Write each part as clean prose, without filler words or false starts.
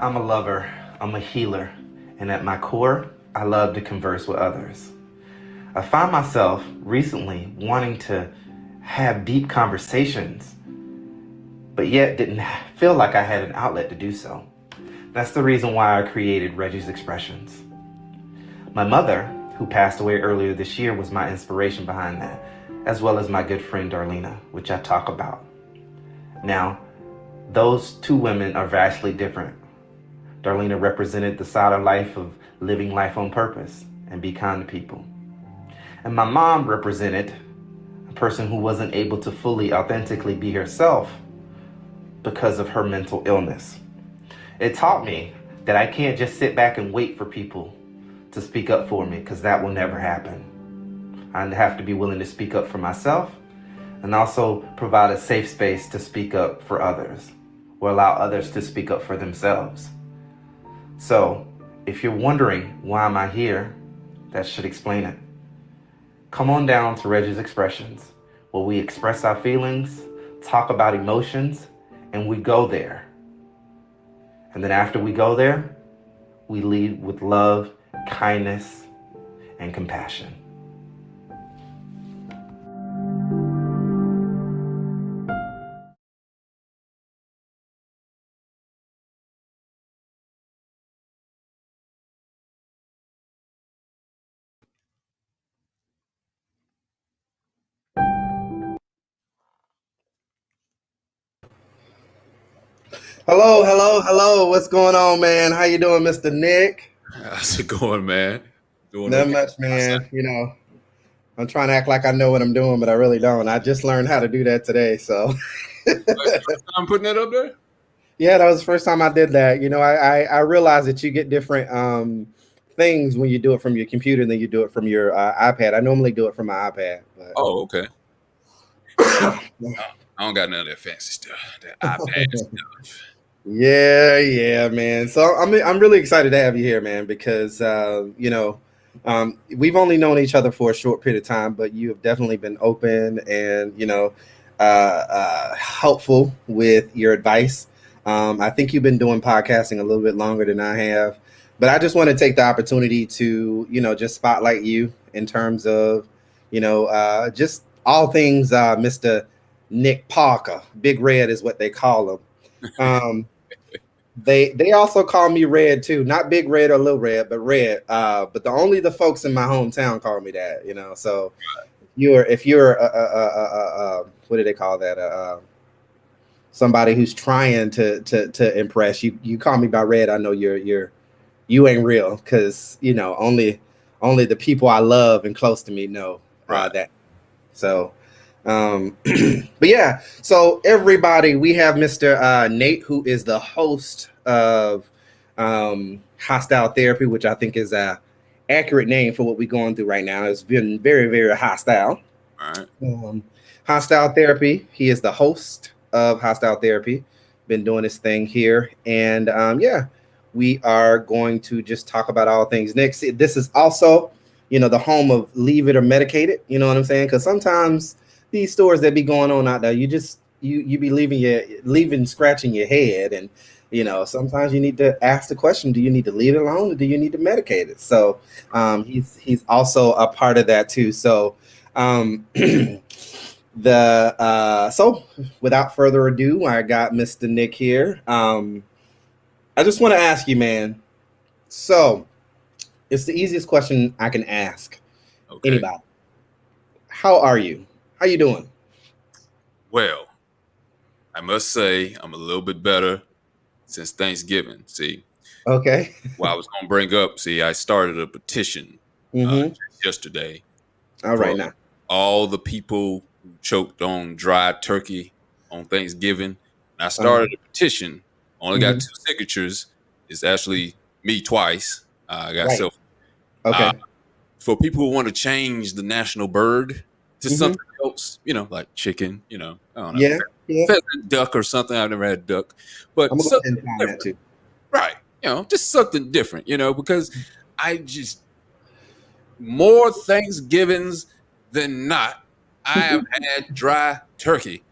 I'm a lover, I'm a healer, and at my core, I love to converse with others. I find myself recently wanting to have deep conversations, but yet didn't feel like I had an outlet to do so. That's the reason why I created Reggie's Expressions. My mother, who passed away earlier this year, was my inspiration behind that, as well as my good friend Darlena, which I talk about. Now, those two women are vastly different. Darlena represented the side of life of living life on purpose and be kind to people. And my mom represented a person who wasn't able to fully, authentically be herself because of her mental illness. It taught me that I can't just sit back and wait for people to speak up for me, because that will never happen. I have to be willing to speak up for myself and also provide a safe space to speak up for others or allow others to speak up for themselves. So if you're wondering why am I here, that should explain it. Come on down to Reggie's Expressions, where we express our feelings, talk about emotions, and we go there. And then after we go there, we lead with love, kindness, and compassion. Hello, hello, hello. What's going on, man? How you doing, Mr. Nick? How's it going, man? Doing Not okay. much, man. I'm trying to act like I know what I'm doing, but I really don't. I just learned how to do that today, so. I'm putting that up there. Yeah, that was the first time I did that. I realized that you get different things when you do it from your computer than you do it from your iPad. I normally do it from my iPad. But... Oh, okay. I don't got none of that fancy stuff. That iPad stuff. Yeah, man. So I'm really excited to have you here, man, because we've only known each other for a short period of time, but you have definitely been open and helpful with your advice. I think you've been doing podcasting a little bit longer than I have, but I just want to take the opportunity to just spotlight you in terms of just all things Mr. Nick Parker. Big Red is what they call him. They also call me Red too, not Big Red or Little Red, but Red. But only the folks in my hometown call me that, So if you're what do they call that? Somebody who's trying to impress you, you call me by Red. I know you ain't real, because only the people I love and close to me know that. So. But yeah, so everybody, we have Mr. Nate, who is the host of Hostile Therapy, which I think is a accurate name for what we're going through right now. It's been very, very hostile. All right. Hostile Therapy. He is the host of Hostile Therapy. Been doing this thing here, and we are going to just talk about all things. Nick, this is also, the home of Leave It or Medicate It. You know what I'm saying? Because sometimes these stories that be going on out there, you be leaving scratching your head, and sometimes you need to ask the question: do you need to leave it alone, or do you need to medicate it? So he's also a part of that too. So so without further ado, I got Mr. Nick here. I just want to ask you, man. So it's the easiest question I can ask anybody. How are you? How you doing? Well, I must say I'm a little bit better since Thanksgiving. See, okay. Well, I was going to bring up. See, I started a petition yesterday. All right, now all the people who choked on dry turkey on Thanksgiving. I started a petition. Only got 2 signatures. It's actually me twice. I got self. Okay. For people who want to change the national bird to something else, like chicken, I don't know. Yeah. Pheasant, duck or something. I've never had duck. But something different. That too. Right. Just something different, because more Thanksgivings than not, I have had dry turkey.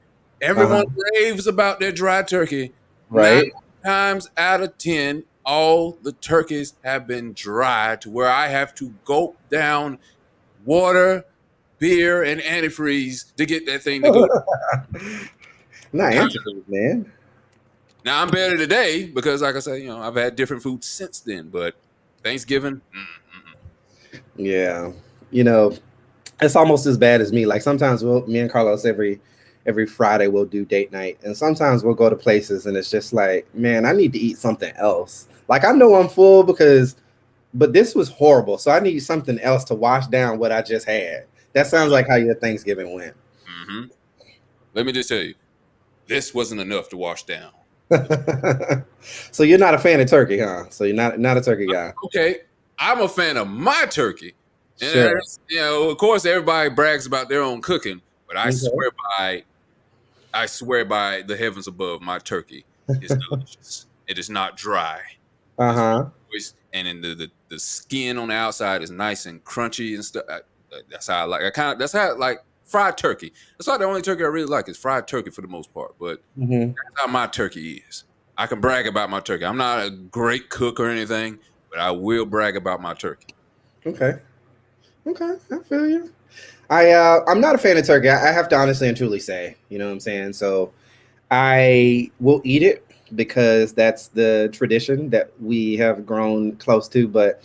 Everyone raves about their dry turkey. Right. Now, times out of 10, all the turkeys have been dry to where I have to gulp down water, beer, and antifreeze to get that thing to go. Not Now, antifreeze, man. now I'm better today because, like I said, I've had different foods since then. But Thanksgiving, Yeah, you know, it's almost as bad as me. Like sometimes me and Carlos every Friday we'll do date night, and sometimes we'll go to places, and it's just like, man, I need to eat something else. Like I know I'm full but this was horrible, so I need something else to wash down what I just had. That sounds like how your Thanksgiving went. mm-hmm. Let me just tell you, this wasn't enough to wash down. So you're not a fan of turkey, huh? So you're not a turkey guy. Okay, I'm a fan of my turkey. And Sure. of course, everybody brags about their own cooking, but I Okay. swear by the heavens above, my turkey is delicious. It is not dry. Uh-huh. And then the skin on the outside is nice and crunchy and stuff. That's how I like. That's how I like fried turkey. That's why the only turkey I really like is fried turkey for the most part. But that's how my turkey is. I can brag about my turkey. I'm not a great cook or anything, but I will brag about my turkey. Okay, I feel you. I'm not a fan of turkey. I have to honestly and truly say, you know what I'm saying? So I will eat it because that's the tradition that we have grown close to. But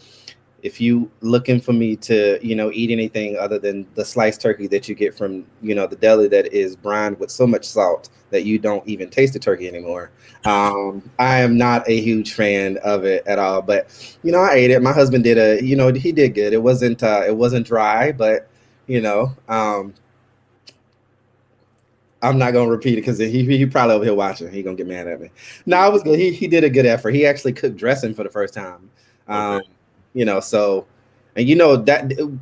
if you looking for me to, eat anything other than the sliced turkey that you get from, the deli that is brined with so much salt that you don't even taste the turkey anymore, I am not a huge fan of it at all. But I ate it. My husband did he did good. It wasn't dry, but I'm not gonna repeat it because he probably over here watching. He gonna get mad at me. No, it was good. He did a good effort. He actually cooked dressing for the first time. Okay. So, and that.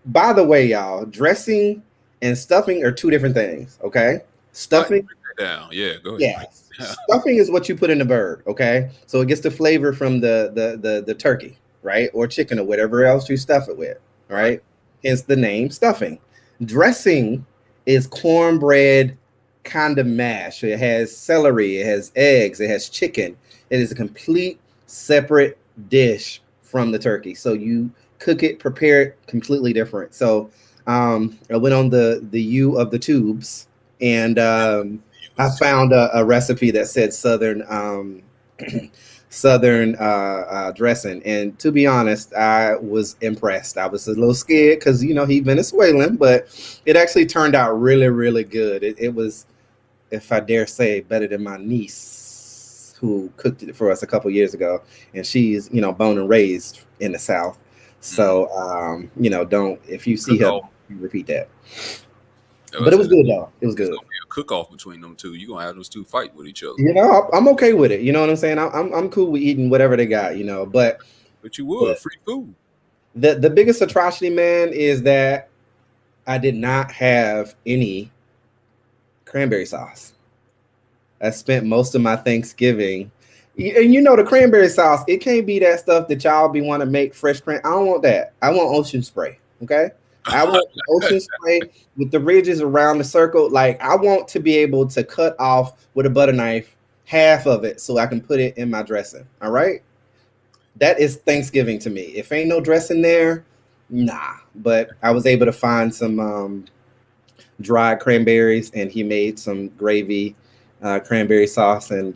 By the way, y'all, dressing and stuffing are two different things. Okay, stuffing. Down. Yeah, go ahead. Yeah, stuffing is what you put in the bird. Okay, so it gets the flavor from the turkey, right, or chicken or whatever else you stuff it with. Right, hence the name stuffing. Dressing is cornbread kind of mash. It has celery, it has eggs, it has chicken. It is a complete separate dish from the turkey. So you cook it, prepare it completely different. So I went on the U of the tubes, and I found a recipe that said Southern Southern dressing, and to be honest, I was impressed. I was a little scared because he's Venezuelan, but it actually turned out really, really good. It was, if I dare say, better than my niece who cooked it for us a couple years ago, and she's born and raised in the South. So don't, if you see her, repeat that. But it was good though. It was good. It's gonna be a cook-off between them two. You're gonna have those two fight with each other. I'm okay with it. You know what I'm saying? I'm cool with eating whatever they got. But you would free food. The biggest atrocity, man, is that I did not have any cranberry sauce. I spent most of my Thanksgiving, and the cranberry sauce. It can't be that stuff that y'all be want to make fresh cran. I don't want that. I want ocean spray. Okay. I want ocean spray with the ridges around the circle. Like I want to be able to cut off with a butter knife half of it so I can put it in my dressing. All right. That is Thanksgiving to me. If ain't no dressing there, nah. But I was able to find some dried cranberries, and he made some gravy, cranberry sauce, and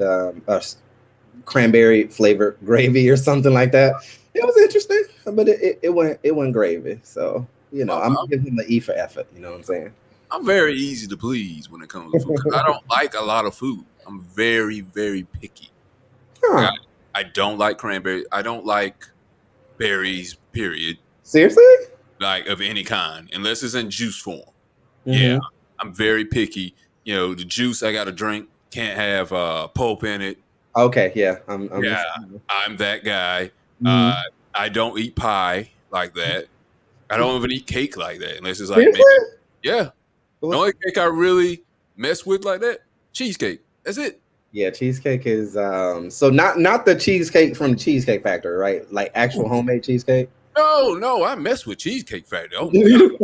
cranberry flavored gravy or something like that. It was interesting, but it went gravy. So I'm giving him an E for effort. You know what I'm saying? I'm very easy to please when it comes to food. I don't like a lot of food. I'm very, very picky. Huh. I don't like cranberry. I don't like berries, period. Seriously? Like of any kind, unless it's in juice form. Mm-hmm. Yeah, I'm very picky. The juice I got to drink can't have pulp in it. Okay, yeah. I'm that guy. Mm-hmm. I don't eat pie like that. I don't even eat cake like that unless it's like Seriously? Yeah. The only cake I really mess with like that, cheesecake. That's it. Yeah, cheesecake is so not the cheesecake from the Cheesecake Factory, right? Like actual homemade cheesecake. No, I mess with Cheesecake Factory. Oh, no.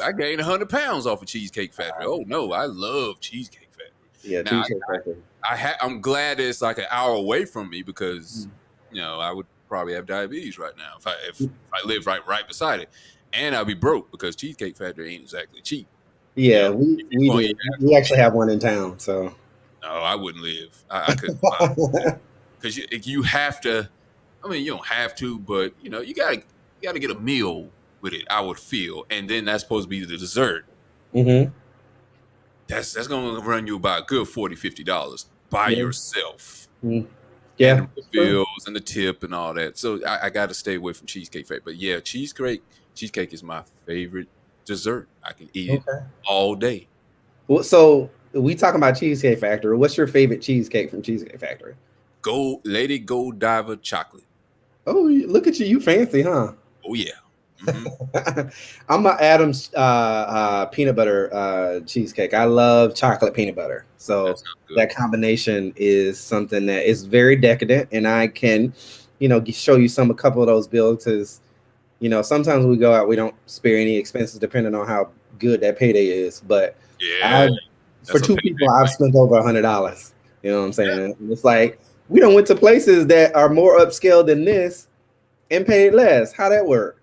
I gained 100 pounds off of Cheesecake Factory. Oh no, I love Cheesecake Factory. Yeah, Now Cheesecake Factory. I'm glad it's like an hour away from me because I would probably have diabetes right now if I live right beside it, and I'd be broke because Cheesecake Factory ain't exactly cheap. Yeah, If we you want to do. eat We actual actually meat, have one in town. So no, I wouldn't live. I couldn't survive because you have to. I mean, you don't have to, but you gotta get a meal with it. I would feel, and then that's supposed to be the dessert. hmm That's gonna run you about a good $40-$50 by yeah, yourself, mm, and yeah, the it's true. refills and the tip and all that. So I got to stay away from Cheesecake Factory. But yeah, cheesecake is my favorite dessert. I can eat it Okay. all day. Well, so we talking about Cheesecake Factory. What's your favorite cheesecake from Cheesecake Factory? Lady Gold Diver chocolate. Oh, look at you. You fancy, huh? Oh yeah. Hmm. I'm a Adams peanut butter cheesecake. I love chocolate peanut butter. That So sounds good. that combination is something that is very decadent, and I can, show you a couple of those builds because, sometimes we go out, we don't spare any expenses depending on how good that payday is. But Yeah, I, for that's a two payday. people, I've spent over $100. You know what I'm saying? And it's like we don't went to places that are more upscale than this and paid less. How that work?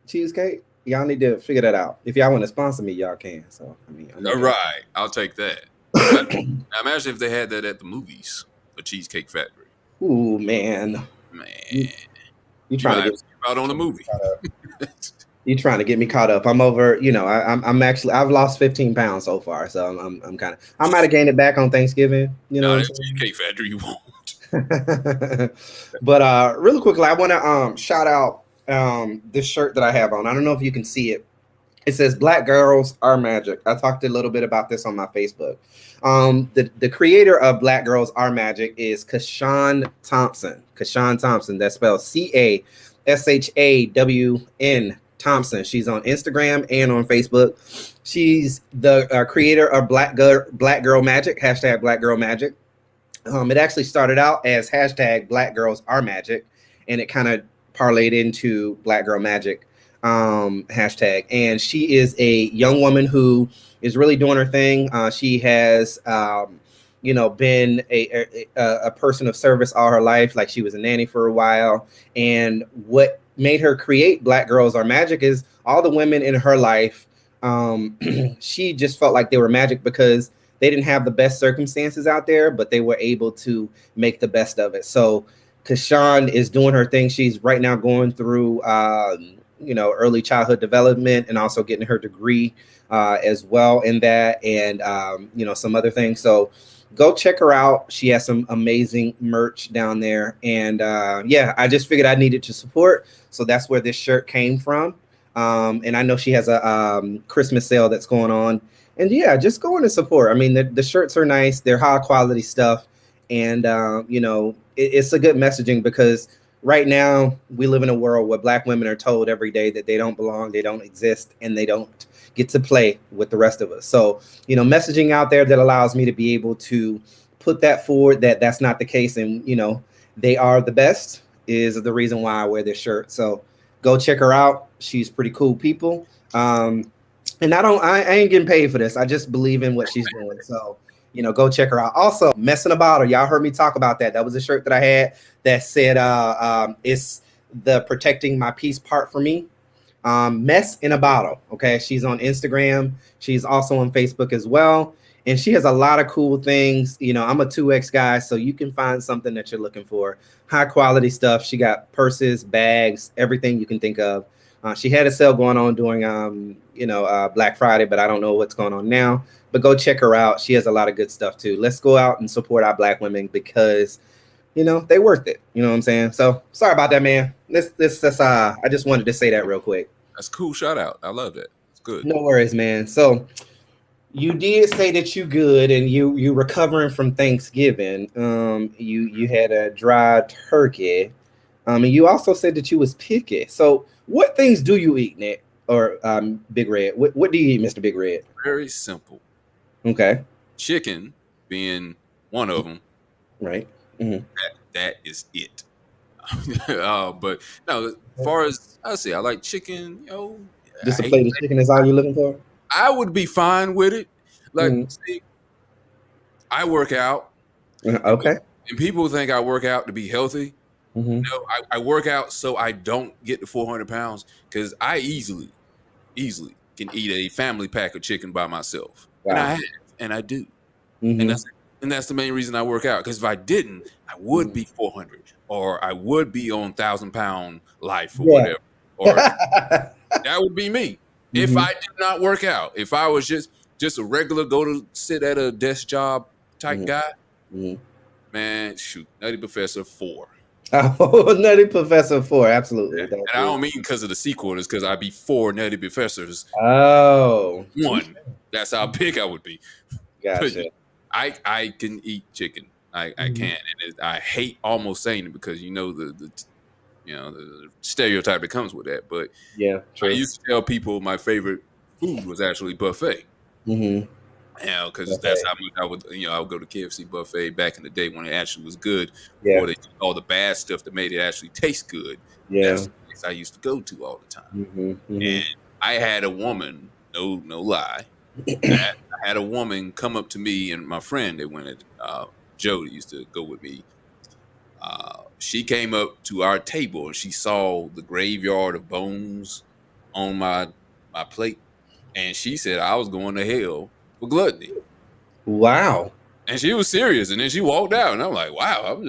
Cheesecake? Y'all need to figure that out. If y'all want to sponsor me, y'all can. So I mean, I'm All okay. right, I'll take that. Now, now imagine if they had that at the movies, a Cheesecake Factory. Ooh man, Man, you, you you trying might to have get to skip out on a me movie. caught up. You trying to get me caught up? I'm over. I'm actually I've lost 15 pounds so far. So I'm kind of I might have gained it back on Thanksgiving. You know No, what I'm that saying? Cheesecake Factory you won't. But really quickly, I want to shout out this shirt that I have on. I don't know if you can see it. It says "Black Girls Are Magic." I talked a little bit about this on my Facebook. The creator of "Black Girls Are Magic" is Kashawn Thompson. Kashawn Thompson. That's spelled CASHAWN Thompson. She's on Instagram and on Facebook. She's the creator of Black Girl Magic, hashtag Black Girl Magic. It actually started out as hashtag Black Girls Are Magic, and it kind of parlayed into Black Girl Magic hashtag. And she is a young woman who is really doing her thing. She has, been a person of service all her life. Like she was a nanny for a while. And what made her create Black Girls Are Magic is all the women in her life. She just felt like they were magic because they didn't have the best circumstances out there, but they were able to make the best of it. So Kashawn is doing her thing. She's right now going through, early childhood development and also getting her degree as well in that and, some other things. So go check her out. She has some amazing merch down there. And I just figured I needed to support. So that's where this shirt came from. And I know she has a Christmas sale that's going on. And yeah, just go in and support. I mean, the shirts are nice. They're high quality stuff. And, it's a good messaging because right now we live in a world where Black women are told every day that they don't belong, they don't exist, and they don't get to play with the rest of us. So, messaging out there that allows me to be able to put that forward that that's not the case. And, they are the best is the reason why I wear this shirt. So go check her out. She's pretty cool people. And I ain't getting paid for this. I just believe in what she's doing. So, go check her out. Also, Mess in a Bottle. Y'all heard me talk about that. That was a shirt that I had that said, it's the protecting my peace part for me. Mess in a Bottle. Okay. She's on Instagram. She's also on Facebook as well. And she has a lot of cool things. I'm a 2X guy, so you can find something that you're looking for. High quality stuff. She got purses, bags, everything you can think of. She had a sale going on during, Black Friday, but I don't know what's going on now. But go check her out. She has a lot of good stuff too. Let's go out and support our Black women because, they worth it. You know what I'm saying? So sorry about that, man. I just wanted to say that real quick. That's a cool shout out. I love that. It's good. No worries, man. So you did say that you good and you recovering from Thanksgiving. You had a dry turkey. And you also said that you was picky. So what things do you eat, Nick? Or Big Red? What do you eat, Mr. Big Red? Very simple. Okay. Chicken being one of them. Right. Mm-hmm. That is it. But no, as far as I say, I like chicken. Just a plate of chicken is all you're looking for? I would be fine with it. Like, Mhm. see, I work out. Okay. And people think I work out to be healthy. Mm-hmm. No, I work out so I don't get to 400 pounds because I easily can eat a family pack of chicken by myself, and I Wow. have, and I do, and Mm-hmm. that's the main reason I work out. Because if I didn't, I would be 400, or I would be on 1,000 pound life or Yeah. whatever, or that would be me if Mm-hmm. I did not work out. If I was just a regular go to sit at a desk job type Mm-hmm. guy, Mm-hmm. man, shoot, Nutty Professor 4. Oh, Nutty Professor 4, absolutely. That And I is. don't mean because of the sequel, it's because I'd be 4 Nutty Professors. Oh, One. That's how big I would be. But gotcha. I can eat chicken. I Mm-hmm. can. And I hate almost saying it because the stereotype that comes with that. But Yeah, I true. used to tell people my favorite food was actually buffet. Mm-hmm. Because that's Okay. how much I would go to KFC buffet back in the day when it actually was good before Yeah. they did all the bad stuff that made it actually taste good. Yeah. That's the place I used to go to all the time. Mm-hmm. And Mm-hmm. I had a woman, no lie, I had a woman come up to me and my friend that went at Joe that used to go with me. She came up to our table and she saw the graveyard of bones on my plate, and she said I was going to hell for gluttony. Wow. And she was serious, and then she walked out, and I'm like, wow,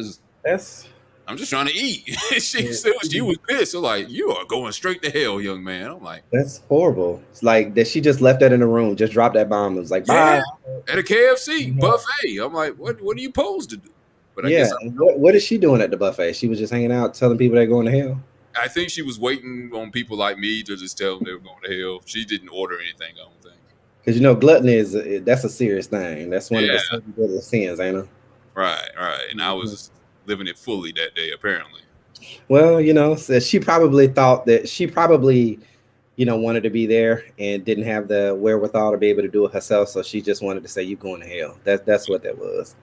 That's I'm just trying to eat. She was pissed. So like, you are going straight to hell, young man. I'm like, that's horrible. It's like that she just left that in the room, just dropped that bomb. It was like, yeah, bye. at a KFC Yeah. buffet. I'm like, what are you supposed to do? But I Yeah. guess And what is she doing at the buffet? She was just hanging out, telling people they're going to hell. I think she was waiting on people like me to just tell them they were going to hell. She didn't order anything, I don't think. Because gluttony that's a serious thing. That's one of the Yeah, seven deadly sins, ain't it? right. And I Mhm. was living it fully that day, apparently. Well, so she probably thought that she probably, wanted to be there and didn't have the wherewithal to be able to do it herself. So she just wanted to say, "You going to hell." That's what that was.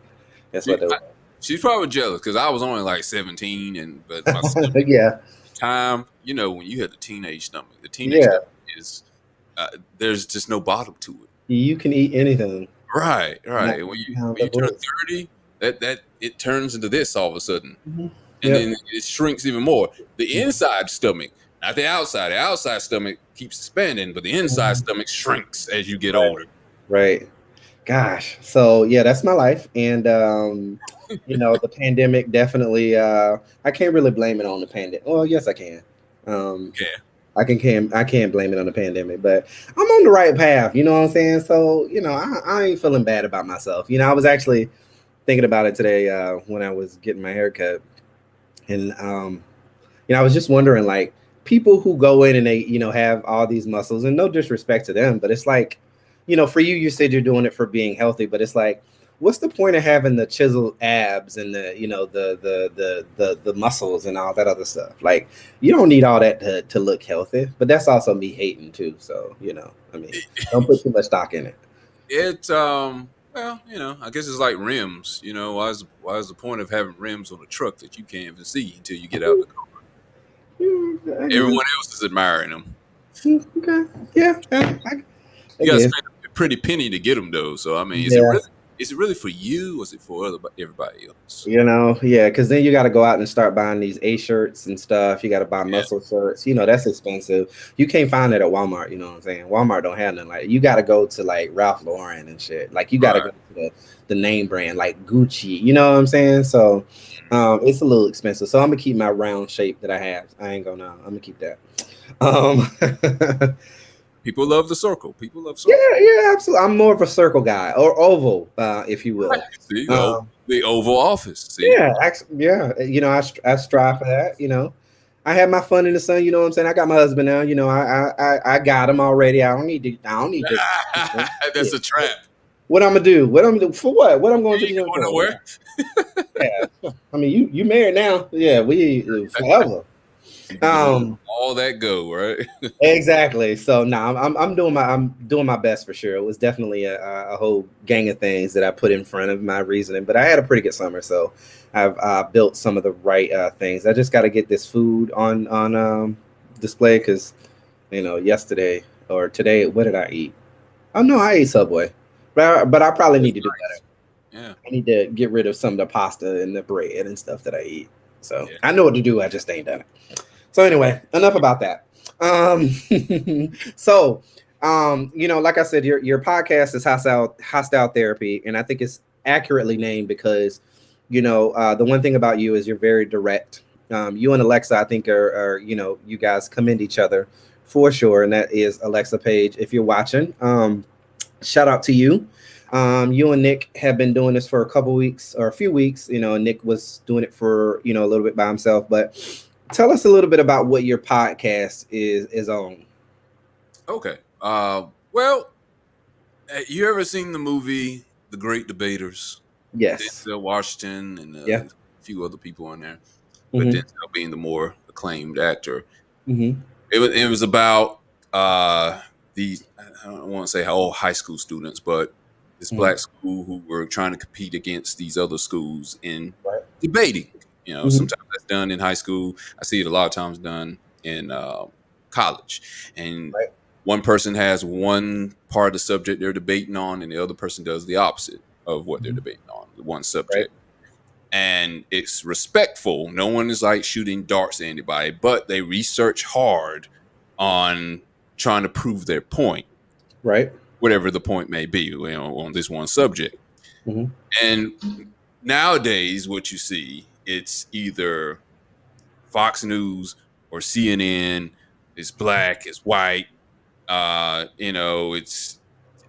That's what that was. She's probably jealous because I was only like 17, but my stomach Yeah. time, when you had the teenage Yeah. stomach is there's just no bottom to it. You can eat anything. Right. Not When you down when the you turn bush. 30, that it turns into this all of a sudden, Mhm. and Yep. then it shrinks even more. The inside stomach, not the outside. The outside stomach keeps expanding, but the inside stomach shrinks as you get Right. older. Right. Gosh. So yeah, that's my life. And the pandemic definitely I can't really blame it on the pandemic. Well, yes I can. Yeah. I can't blame it on the pandemic, but I'm on the right path, you know what I'm saying? So, I ain't feeling bad about myself. I was actually thinking about it today when I was getting my haircut. And I was just wondering, like, people who go in and they, have all these muscles, and no disrespect to them, but it's like, for you said you're doing it for being healthy, but it's like, what's the point of having the chiseled abs and the, the muscles and all that other stuff? Like, you don't need all that to look healthy, but that's also me hating too. So, don't put too much stock in it. Well, I guess it's like rims. Why is the point of having rims on a truck that you can't even see until you get out the car? Everyone else is admiring them. Okay. Yeah. I You got to guess. spend a pretty penny to get them though. So I mean, Yeah. is it really for you, or is it for everybody else? Yeah, because then you got to go out and start buying these A shirts and stuff. You got to buy muscle shirts. That's expensive. You can't find it at Walmart. You know what I'm saying? Walmart don't have nothing like. You got to go to like Ralph Lauren and shit. Like you got to go to the name brand like Gucci. You know what I'm saying? So it's a little expensive. So I'm gonna keep my round shape that I have. I'm gonna keep that. People love the circle. People love circle. Yeah, absolutely. I'm more of a circle guy or oval, if you will. See, the Oval Office. See? Yeah, I strive for that. I have my fun in the sun. You know what I'm saying? I got my husband now. I got him already. I don't need to. That's a trap. What I'm gonna do? What I'm gonna do for what? What I'm going to do? Nowhere. Yeah, I mean, you married now? Yeah, we forever. All that go right. Exactly. So I'm doing my best for sure. It was definitely a whole gang of things that I put in front of my reasoning, but I had a pretty good summer, so I've built some of the right things. I just got to get this food on display because yesterday or today, what did I eat? Oh no, I ate Subway, but I probably need to do better. Yeah. I need to get rid of some of the pasta and the bread and stuff that I eat. So Yeah. I know what to do. I just ain't done it. So anyway, enough about that. So, like I said, your podcast is hostile therapy, and I think it's accurately named because, the one thing about you is you're very direct. You and Alexa, I think, are you guys commend each other for sure, and that is Alexa Page. If you're watching, shout out to you. You and Nick have been doing this for a couple weeks or a few weeks. Nick was doing it for a little bit by himself, but tell us a little bit about what your podcast is on. Okay. Well, you ever seen the movie The Great Debaters? Yes. Denzel Washington and Yeah. a few other people in there, but Denzel being the more acclaimed actor. Mm-hmm. It was about these, I don't want to say how old high school students, but this black school who were trying to compete against these other schools in debating. Sometimes that's done in high school. I see it a lot of times done in college. And one person has one part of the subject they're debating on, and the other person does the opposite of what they're debating on, the one subject. And it's respectful. No one is like shooting darts at anybody, but they research hard on trying to prove their point. Right. Whatever the point may be, on this one subject. And nowadays, what you see, it's either Fox News or CNN. It's black, it's white.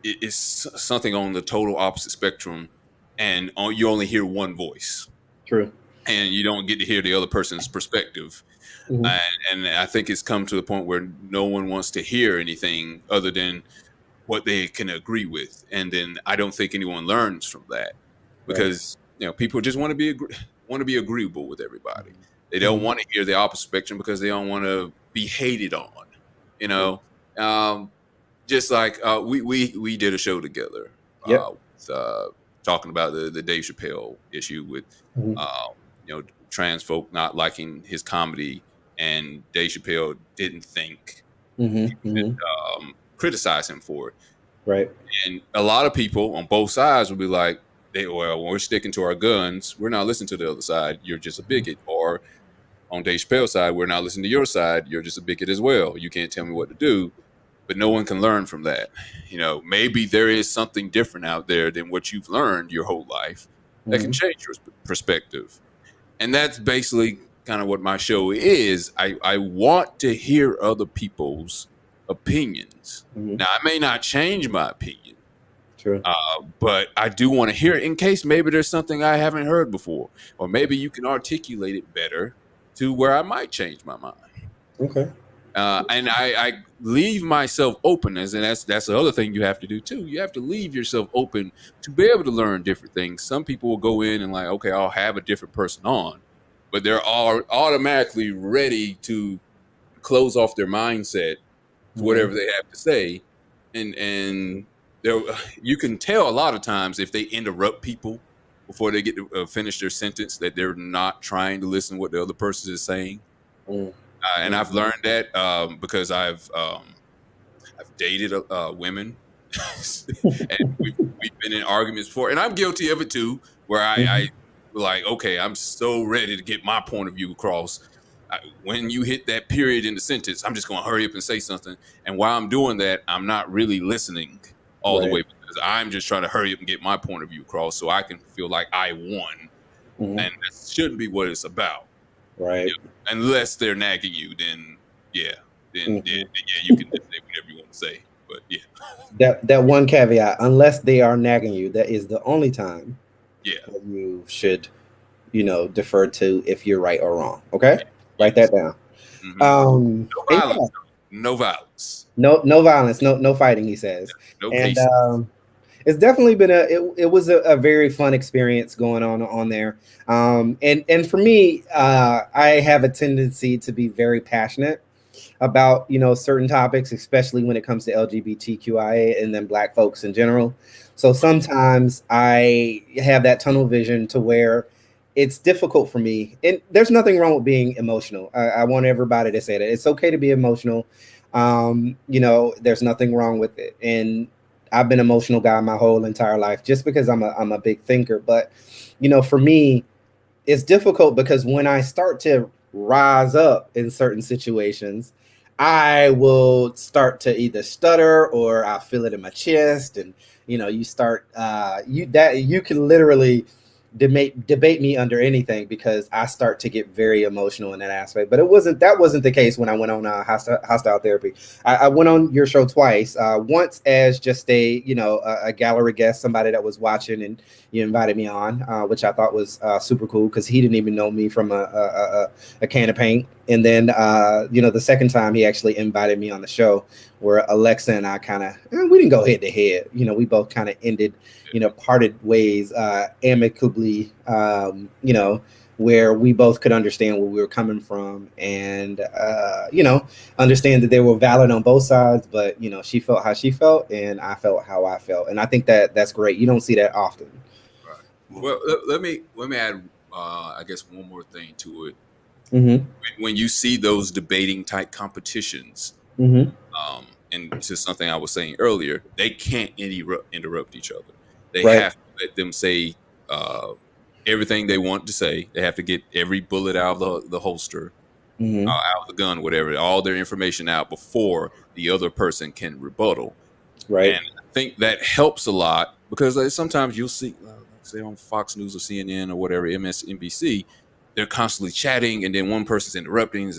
It's something on the total opposite spectrum, and you only hear one voice. True. And you don't get to hear the other person's perspective. And I think it's come to the point where no one wants to hear anything other than what they can agree with. And then I don't think anyone learns from that, because people just want to be agreeable with everybody. They don't want to hear the opposite spectrum because they don't want to be hated on. Just like we did a show together. Talking about the Dave Chappelle issue with trans folk not liking his comedy, and Dave Chappelle didn't think criticize him for it. Right. And a lot of people on both sides will be like, when we're sticking to our guns, we're not listening to the other side. You're just a bigot. Or on Dave Chappelle's side, we're not listening to your side. You're just a bigot as well. You can't tell me what to do. But no one can learn from that. Maybe there is something different out there than what you've learned your whole life that can change your perspective. And that's basically kind of what my show is. I want to hear other people's opinions. Now, I may not change my opinion. True. But I do want to hear it in case maybe there's something I haven't heard before. Or maybe you can articulate it better to where I might change my mind. Okay. And I leave myself open, and that's the other thing you have to do too. You have to leave yourself open to be able to learn different things. Some people will go in and like, okay, I'll have a different person on, but they're all automatically ready to close off their mindset to whatever they have to say, and you can tell a lot of times if they interrupt people before they get to finish their sentence that they're not trying to listen to what the other person is saying. And I've learned that because I've dated women, and we've been in arguments before, and I'm guilty of it too. Where I like, okay, I'm so ready to get my point of view across. When you hit that period in the sentence, I'm just going to hurry up and say something. And while I'm doing that, I'm not really listening all the way, because I'm just trying to hurry up and get my point of view across so I can feel like I won. And that shouldn't be what it's about. Right. Unless they're nagging you, then you can just say whatever you want to say. But that one caveat: unless they are nagging you, that is the only time. That you should, defer to if you're right or wrong. Okay, write that down. No violence. No violence. No violence. No fighting. He says. No and cases. it's definitely been it was a very fun experience going on there. And for me, I have a tendency to be very passionate about, certain topics, especially when it comes to LGBTQIA and then Black folks in general. So sometimes I have that tunnel vision to where it's difficult for me. And there's nothing wrong with being emotional. I want everybody to say that it's okay to be emotional. There's nothing wrong with it. And I've been an emotional guy my whole entire life, just because I'm a big thinker. But for me, it's difficult because when I start to rise up in certain situations, I will start to either stutter or I feel it in my chest, and you start you can literally debate me under anything because I start to get very emotional in that aspect. But that wasn't the case when I went on hostile therapy. I went on your show twice. Once as just a gallery guest, somebody that was watching, and you invited me on, which I thought was super cool because he didn't even know me from a can of paint. And then the second time he actually invited me on the show, where Alexa and I we didn't go head to head. We both kind of ended, parted ways amicably, where we both could understand where we were coming from, and understand that they were valid on both sides. But she felt how she felt, and I felt how I felt, and I think that's great. You don't see that often. Right. Well, let me add, I guess, one more thing to it. Mm-hmm. When you see those debating type competitions, mm-hmm. And to something I was saying earlier, they can't interrupt each other. They Right. have to let them say everything they want to say. They have to get every bullet out of the holster, Mm-hmm. out of the gun, whatever, all their information out before the other person can rebuttal. Right. And I think that helps a lot because sometimes you'll see, say on Fox News or CNN or whatever, MSNBC, they're constantly chatting, and then one person's interrupting,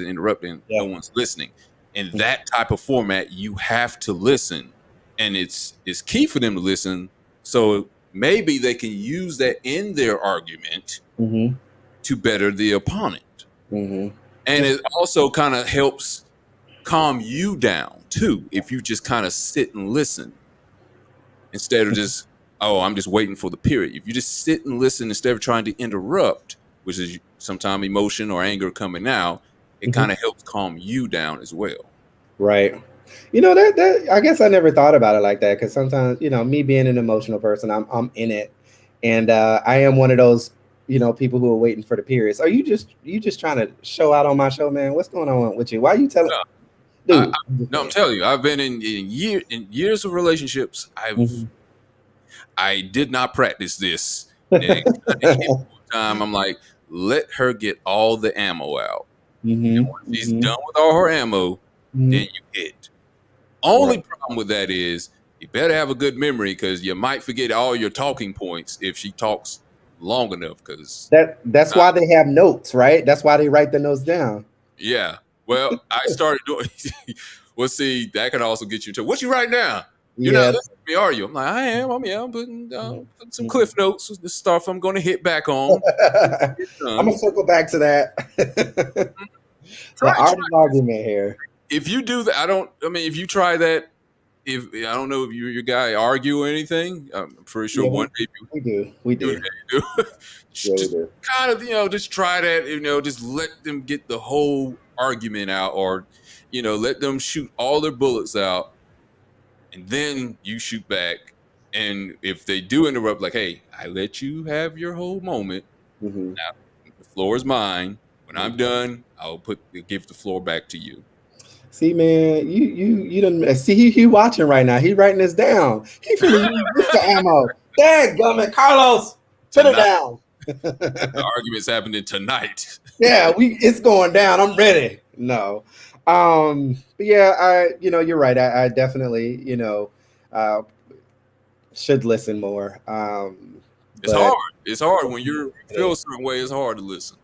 Yeah. no one's listening. In that type of format, you have to listen, and it's key for them to listen. So maybe they can use that in their argument Mm-hmm. to better the opponent. Mm-hmm. And it also kind of helps calm you down too, if you just kind of sit and listen instead of just, oh, I'm just waiting for the period. If you just sit and listen instead of trying to interrupt, which is sometimes emotion or anger coming out, it kind of helps calm you down as well. Right. That I guess I never thought about it like that, because sometimes, me being an emotional person, I'm in it, and I am one of those, people who are waiting for the periods. Are you just trying to show out on my show, man? What's going on with you? Why are you telling? No, I'm telling you, I've been in years of relationships. I did not practice this. And time I'm like, let her get all the ammo out. Mm-hmm. And when she's done with all her ammo, then you hit. Only problem with that is you better have a good memory, because you might forget all your talking points if she talks long enough. Because that's why they have notes, right? That's why they write the notes down. Yeah. Well, I started doing. Well, see, that could also get you to what you write now. You're not listening to me, are you? I'm like, I am. I'm putting some cliff notes. The stuff I'm going to hit back on. I'm gonna circle back to that. Argument here. If you do that, if you try that, I don't know if your guy argue or anything. I'm pretty sure one day we do. Just kind of, just try that. Just let them get the whole argument out, or let them shoot all their bullets out, and then you shoot back. And if they do interrupt, like, hey, I let you have your whole moment. Now the floor is mine. When I'm done, I'll give the floor back to you. See, man, you don't see he watching right now. He writing this down. He finna use this for ammo. Dadgummit, Carlos, put it down. The argument's happening tonight. Yeah, it's going down. I'm ready. No, but yeah, you're right. I definitely, should listen more. It's hard. It's hard when you feel a certain way. It's hard to listen.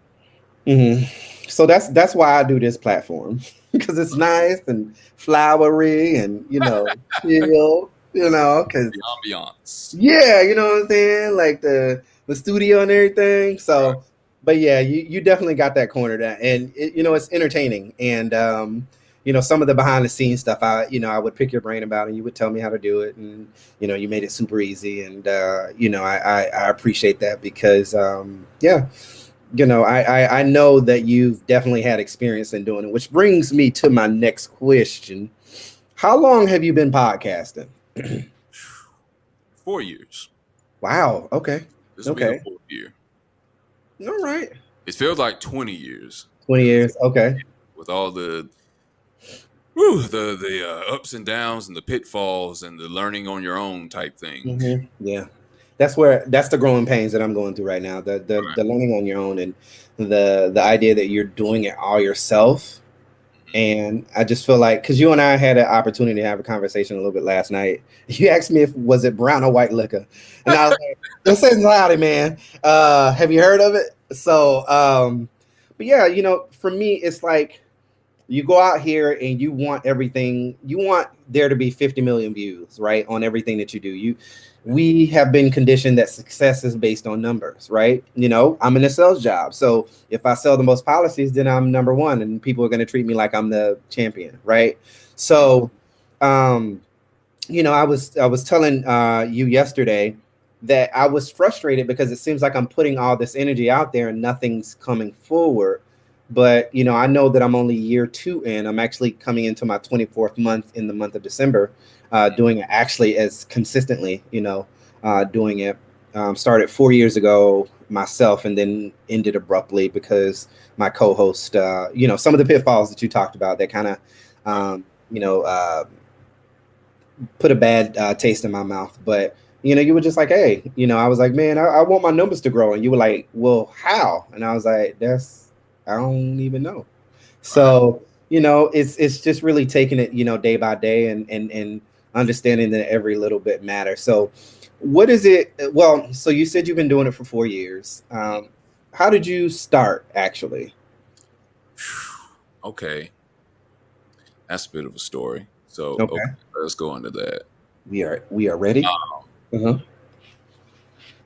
Mm-hmm. So that's why I do this platform, because it's nice and flowery and chill, because the ambiance. Yeah, you know what I'm saying, like the studio and everything. So, right. But yeah, you definitely got that corner down, and it's entertaining, and some of the behind the scenes stuff I would pick your brain about, and you would tell me how to do it, and you made it super easy, and I appreciate that, because I know that you've definitely had experience in doing it, which brings me to my next question. How long have you been podcasting? 4 years. Wow. Okay. This will be the 4th year. All right. It feels like 20 years. 20 years. Okay. With all the the ups and downs and the pitfalls and the learning on your own type thing. Yeah, that's the growing pains that I'm going through right now. The learning on your own, and the idea that you're doing it all yourself. And I just feel like, because you and I had an opportunity to have a conversation a little bit last night. You asked me if was it brown or white liquor, and I was like, "This is loudy, man. Have you heard of it?" So, but yeah, for me, it's like you go out here and you want everything. You want there to be 50 million views, right, on everything that you do. We have been conditioned that success is based on numbers, right? I'm in a sales job. So if I sell the most policies, then I'm number one and people are going to treat me like I'm the champion, right? So, I was telling you yesterday that I was frustrated because it seems like I'm putting all this energy out there and nothing's coming forward. But, I know that I'm only year 2 in. I'm actually coming into my 24th month in the month of December. Doing it actually as consistently, doing it. Started 4 years ago myself and then ended abruptly because my co-host, some of the pitfalls that you talked about that kind of, put a bad taste in my mouth. But, you were just like, hey, I was like, man, I want my numbers to grow. And you were like, well, how? And I was like, I don't even know. So, it's just really taking it, day by day and understanding that every little bit matters. So what is it? Well, so you said you've been doing it for 4 years. How did you start actually? Okay. That's a bit of a story. So Okay. Let's go into that. We are ready.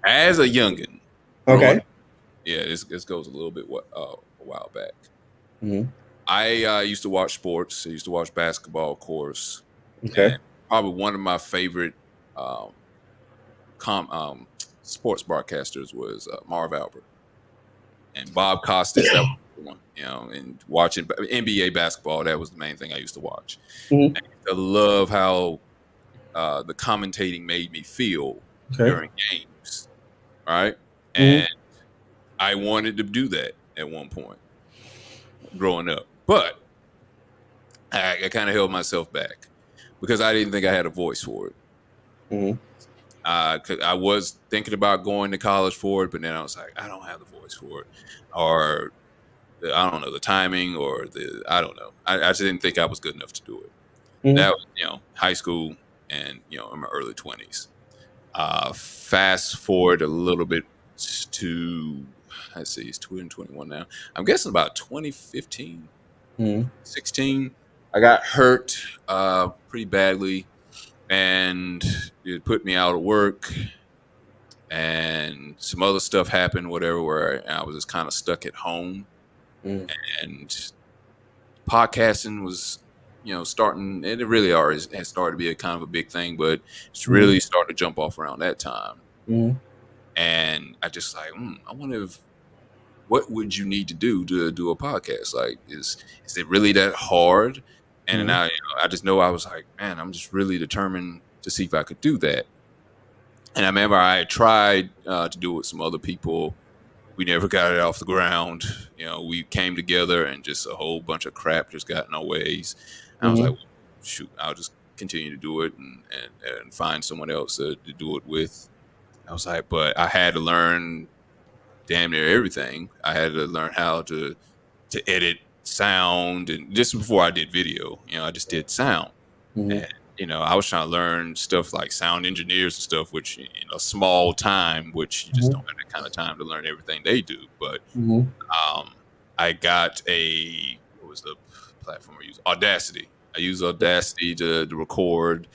As a youngin. Okay. Yeah, this goes a little bit a while back. Mm-hmm. I used to watch sports. I used to watch basketball, of course. Okay. And probably one of my favorite sports broadcasters was Marv Albert and Bob Costas. That was the one, and watching NBA basketball. That was the main thing I used to watch. Mm-hmm. I love how the commentating made me feel during games, right? And I wanted to do that at one point growing up, but I kind of held myself back because I didn't think I had a voice for it. Cause I was thinking about going to college for it, but then I was like, I don't have the voice for it, or I don't know the timing, or I don't know. I just didn't think I was good enough to do it. That was, high school and in my early 20s. Fast forward a little bit to, let's see, it's 2021 now. I'm guessing about 2015, 16. I got hurt pretty badly, and it put me out of work, and some other stuff happened, whatever, where I was just kind of stuck at home. And podcasting was, starting, and it really has started to be a kind of a big thing, but it's really started to jump off around that time. And I just like, I wonder what would you need to do a podcast? Like, is it really that hard? And now, I just know I was like, man, I'm just really determined to see if I could do that. And I remember I tried to do it with some other people. We never got it off the ground. We came together and just a whole bunch of crap just got in our ways. And I was like, well, shoot, I'll just continue to do it and find someone else to do it with. I was like, but I had to learn damn near everything. I had to learn how to edit sound, and just before I did video, I just did sound. And I was trying to learn stuff like sound engineers and stuff, which in a small time, which you just don't have that kind of time to learn everything they do. But I got what was the platform I used? Audacity. I use Audacity to record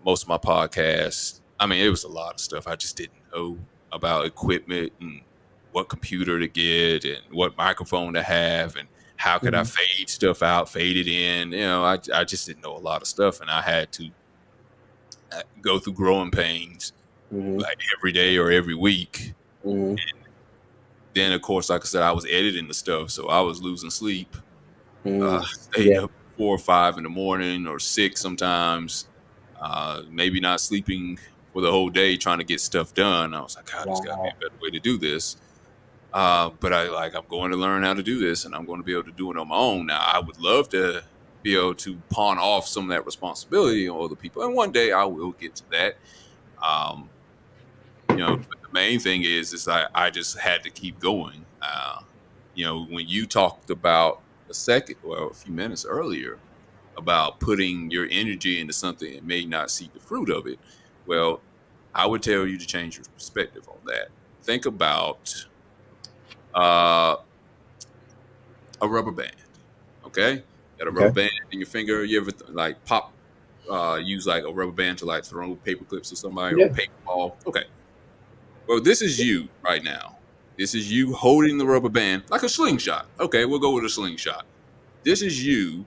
most of my podcasts. I mean, it was a lot of stuff I just didn't know about equipment and what computer to get and what microphone to have and how could I fade stuff out, fade it in. I just didn't know a lot of stuff, and I had to go through growing pains like every day or every week. And then, of course, like I said, I was editing the stuff, so I was losing sleep. Staying up 4 or 5 in the morning or 6 sometimes, maybe not sleeping for the whole day trying to get stuff done. I was like, God, there's got to be a better way to do this. But I'm going to learn how to do this, and I'm going to be able to do it on my own. Now, I would love to be able to pawn off some of that responsibility on other people. And one day I will get to that. But the main thing is I just had to keep going. When you talked about a few minutes earlier about putting your energy into something and may not see the fruit of it, well, I would tell you to change your perspective on that. Think about a rubber band. Okay, got a rubber band in your finger. You ever use like a rubber band to like throw paper clips or somebody or a paper ball? Okay. Well, this is you right now. This is you holding the rubber band like a slingshot. Okay, we'll go with a slingshot. This is you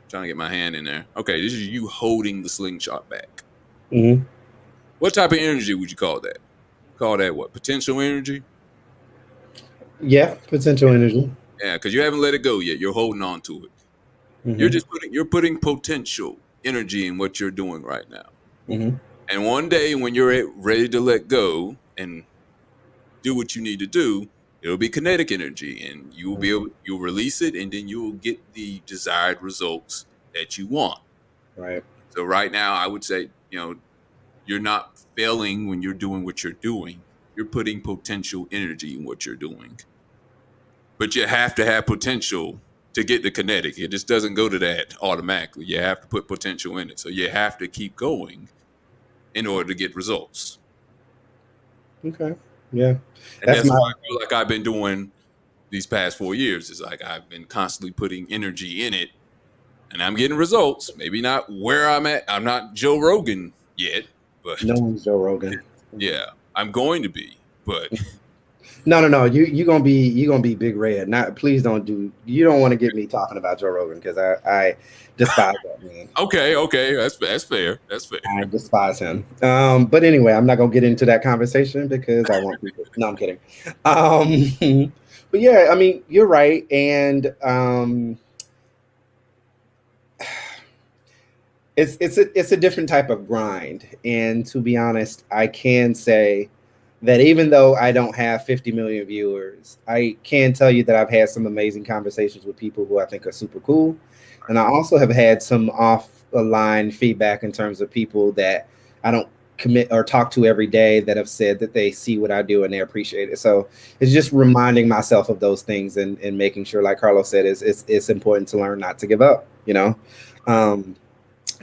trying to get my hand in there. Okay, this is you holding the slingshot back. Mm-hmm. What type of energy would you call that? Call that what? Potential energy? Yeah, potential energy. Yeah, because you haven't let it go yet. You're holding on to it. Mm-hmm. You're putting potential energy in what you're doing right now. Mm-hmm. And one day when you're ready to let go and do what you need to do, it'll be kinetic energy, and you'll release it, and then you'll get the desired results that you want. Right. So right now, I would say, you're not failing when you're doing what you're doing. You're putting potential energy in what you're doing. But you have to have potential to get the kinetic. It just doesn't go to that automatically. You have to put potential in it. So you have to keep going in order to get results. Okay. Yeah. And that's what I feel like I've been doing these past 4 years. Is like I've been constantly putting energy in it, and I'm getting results. Maybe not where I'm at. I'm not Joe Rogan yet, but no one's Joe Rogan. Yeah, I'm going to be, but no. You gonna be Big Red. Please don't do. You don't want to get me talking about Joe Rogan because I despise that man. Okay, that's fair. That's fair. I despise him. But anyway, I'm not gonna get into that conversation because I want people. No, I'm kidding. But yeah, I mean, you're right, and it's a different type of grind. And to be honest, I can say that even though I don't have 50 million viewers, I can tell you that I've had some amazing conversations with people who I think are super cool. And I also have had some off-the-line feedback in terms of people that I don't commit or talk to every day that have said that they see what I do and they appreciate it. So it's just reminding myself of those things and making sure, like Carlos said, it's important to learn not to give up,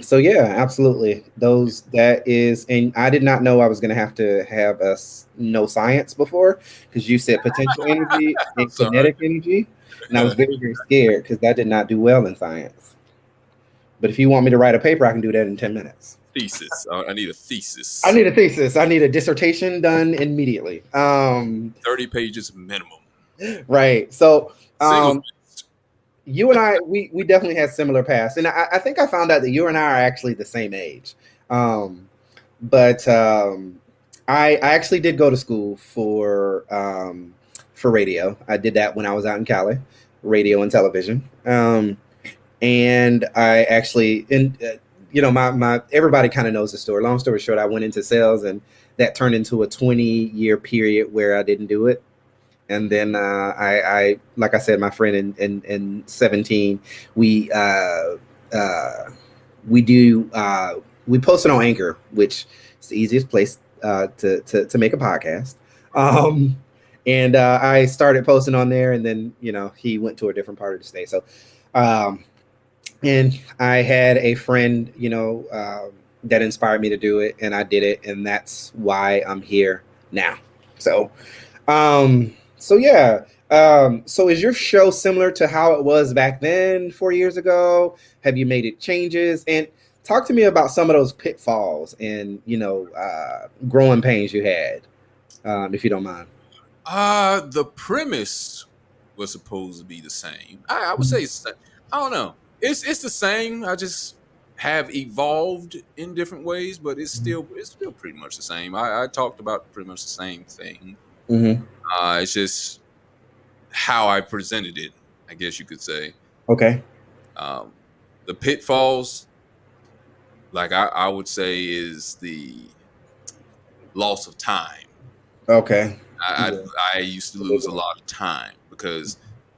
So yeah, absolutely. And I did not know I was going to have no science before, because you said potential energy and kinetic energy, and I was very, very scared because that did not do well in science. But if you want me to write a paper, I can do that in 10 minutes. Thesis. I need a thesis. I need a thesis. I need a dissertation done immediately. 30 pages minimum. Right. So you and I, we definitely had similar paths. And I think I found out that you and I are actually the same age. But I actually did go to school for radio. I did that when I was out in Cali, radio and television. And I actually, my everybody kind of knows the story. Long story short, I went into sales, and that turned into a 20-year period where I didn't do it. And then I like I said, my friend in 17, we posted on Anchor, which is the easiest place to make a podcast. And I started posting on there, and then he went to a different part of the state. So, and I had a friend that inspired me to do it, and I did it, and that's why I'm here now. So. So yeah. So is your show similar to how it was back then 4 years ago? Have you made it changes? And talk to me about some of those pitfalls and growing pains you had, if you don't mind. The premise was supposed to be the same. I would say I don't know. It's the same. I just have evolved in different ways, but it's still pretty much the same. I talked about pretty much the same thing. Mm-hmm. It's just how I presented it, I guess you could say. Okay. The pitfalls, like I would say, is the loss of time. Okay. I used to lose a lot of time because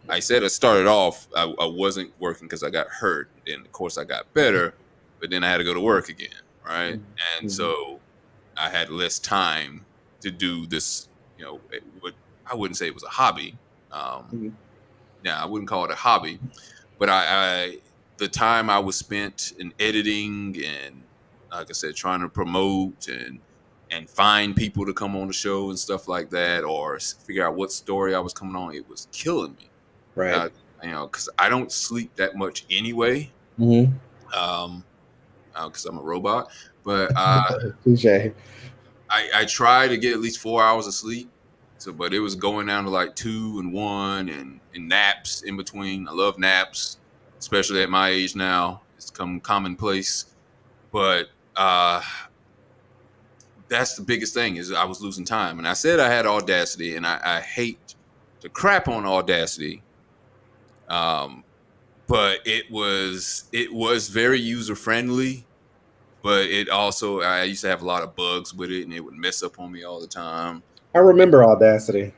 I said I started off, I wasn't working because I got hurt. then of course I got better, but then I had to go to work again, right? And Mhm. so I had less time to do this. What I wouldn't say it was a hobby. Mhm. Yeah, I wouldn't call it a hobby, but I the time I was spent in editing and, like I said, trying to promote and find people to come on the show and stuff like that, or figure out what story I was coming on, it was killing me. Right. Uh, because I don't sleep that much anyway, Mm-hmm. because I'm a robot. But Touche. I try to get at least 4 hours of sleep. So, but it was going down to like 2 and 1, and naps in between. I love naps, especially at my age now. It's come commonplace. But that's the biggest thing, is I was losing time. And I said I had Audacity, and I hate to crap on Audacity. But it was very user friendly. But it also, I used to have a lot of bugs with it, and it would mess up on me all the time. I remember Audacity.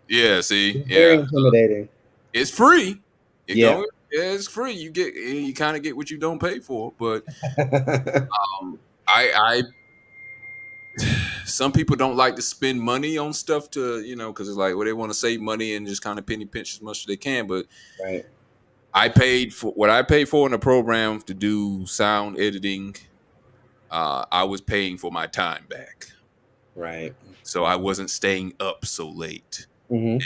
Yeah, see, It's very yeah, intimidating. it's free. It Yeah. don't, yeah, it's free. You kind of get what you don't pay for. But I some people don't like to spend money on stuff because it's like, well, they want to save money and just kind of penny pinch as much as they can. But Right. I paid for what I paid for in the program to do sound editing. I was paying for my time back, Right. so I wasn't staying up so late. Mm-hmm.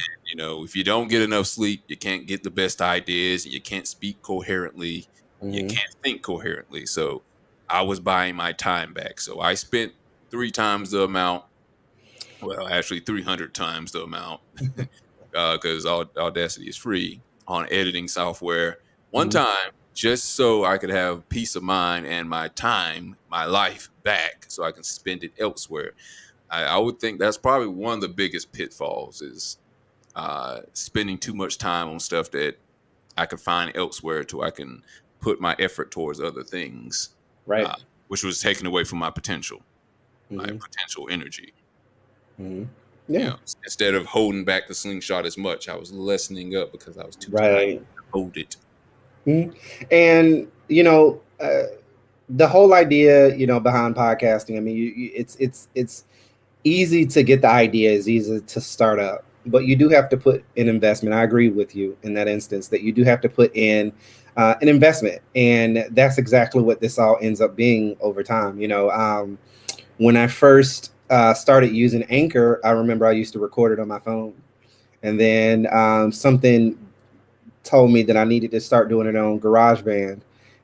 If you don't get enough sleep, you can't get the best ideas, and you can't speak coherently, you Mm-hmm. can't think coherently. So I was buying my time back. So I spent 3 times the amount. Well, actually 300 times the amount, because Audacity is free, on editing software one Mm-hmm. time, just so I could have peace of mind and my time, my life back, so I can spend it elsewhere. I would think that's probably one of the biggest pitfalls, is spending too much time on stuff that I could find elsewhere, to I can put my effort towards other things, Right. uh, which was taken away from my Mm-hmm. potential energy. Mm-hmm. Yeah. Instead of holding back the slingshot as much, I was lessening up because I was too tired Right. to hold it. Mhm. And the whole idea, behind podcasting. I mean, it's easy to get the idea, it's easy to start up, but you do have to put an investment. I agree with you in that instance, that you do have to put in an investment, and that's exactly what this all ends up being over time. When I first started using Anchor, I remember I used to record it on my phone, and then something told me that I needed to start doing it on GarageBand.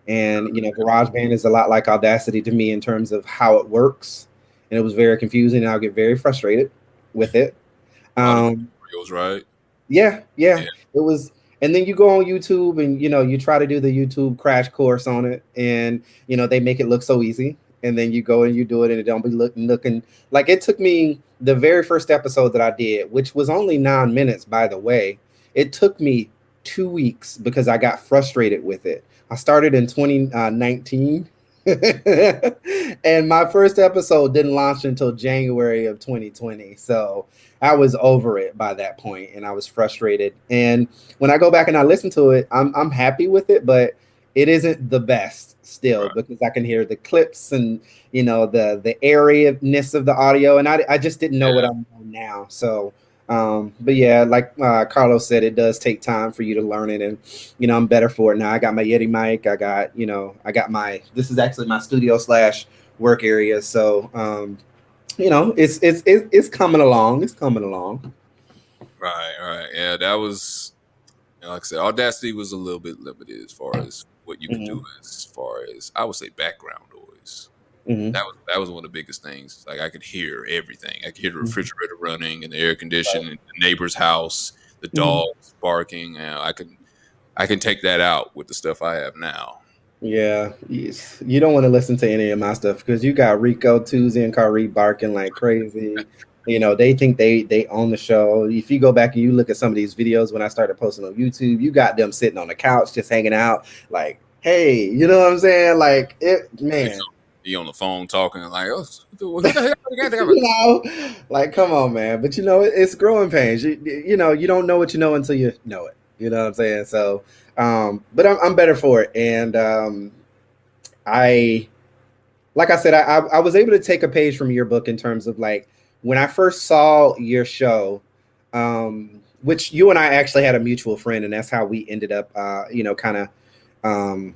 And GarageBand is a lot like Audacity to me in terms of how it works, and it was very confusing. And I'll get very frustrated with it. A lot of Um, tutorials, right? yeah, yeah, Yeah. it was. And then you go on YouTube, and you try to do the YouTube crash course on it, and they make it look so easy. And then you go and you do it, and it don't be looking like it took me the very first episode that I did, which was only 9 minutes, by the way. It took me 2 weeks because I got frustrated with it. I started in 2019, and my first episode didn't launch until January of 2020. So I was over it by that point, and I was frustrated. And when I go back and I listen to it, I'm happy with it, but it isn't the best still, Right. because I can hear the clips and the airiness of the audio, and I just didn't know what Yeah. I know now. So but yeah, like Carlos said, it does take time for you to learn it, and I'm better for it now. I got my Yeti mic. This is actually my studio / work area. So it's coming along. It's coming along. Right. Yeah, that was, like I said, Audacity was a little bit limited as far as what you could do, Hmm. as far as, I would say, background noise. Hmm. That was one of the biggest things. Like, I could hear everything. I could hear the Hmm. refrigerator running, and the air conditioning, and the neighbor's house, the Hmm. dogs barking. I can take that out with the stuff I have now. Yeah, yes. You don't want to listen to any of my stuff because you got Rico, Tuesday, and Kari barking like crazy. They think they own the show. If you go back and you look at some of these videos when I started posting on YouTube, you got them sitting on the couch just hanging out, like, hey, you know what I'm saying? Like, man. He on the phone talking like, oh, what the hell? Like, come on, man. But it's growing pains. You don't know what you know until you know it. You know what I'm saying? So But I'm better for it. And I, like I said, I was able to take a page from your book in terms of like when I first saw your show, which you and I actually had a mutual friend, and that's how we ended up, kind of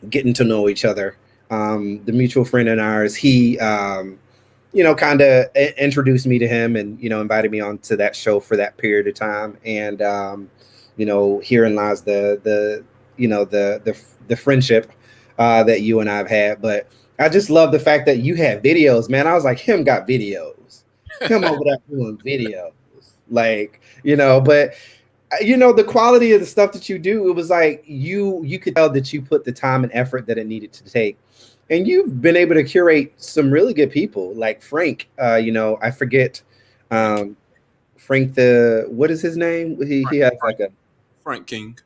getting to know each other. The mutual friend of ours, he, kind of introduced me to him and, invited me onto that show for that period of time. And, herein lies the friendship that you and I've had. But I just love the fact that you had videos, man. I was like, him got videos, him over there doing videos, like, but the quality of the stuff that you do, it was like you could tell that you put the time and effort that it needed to take. And you've been able to curate some really good people like Frank. I forget Frank, what is his name? He has like a Frank King.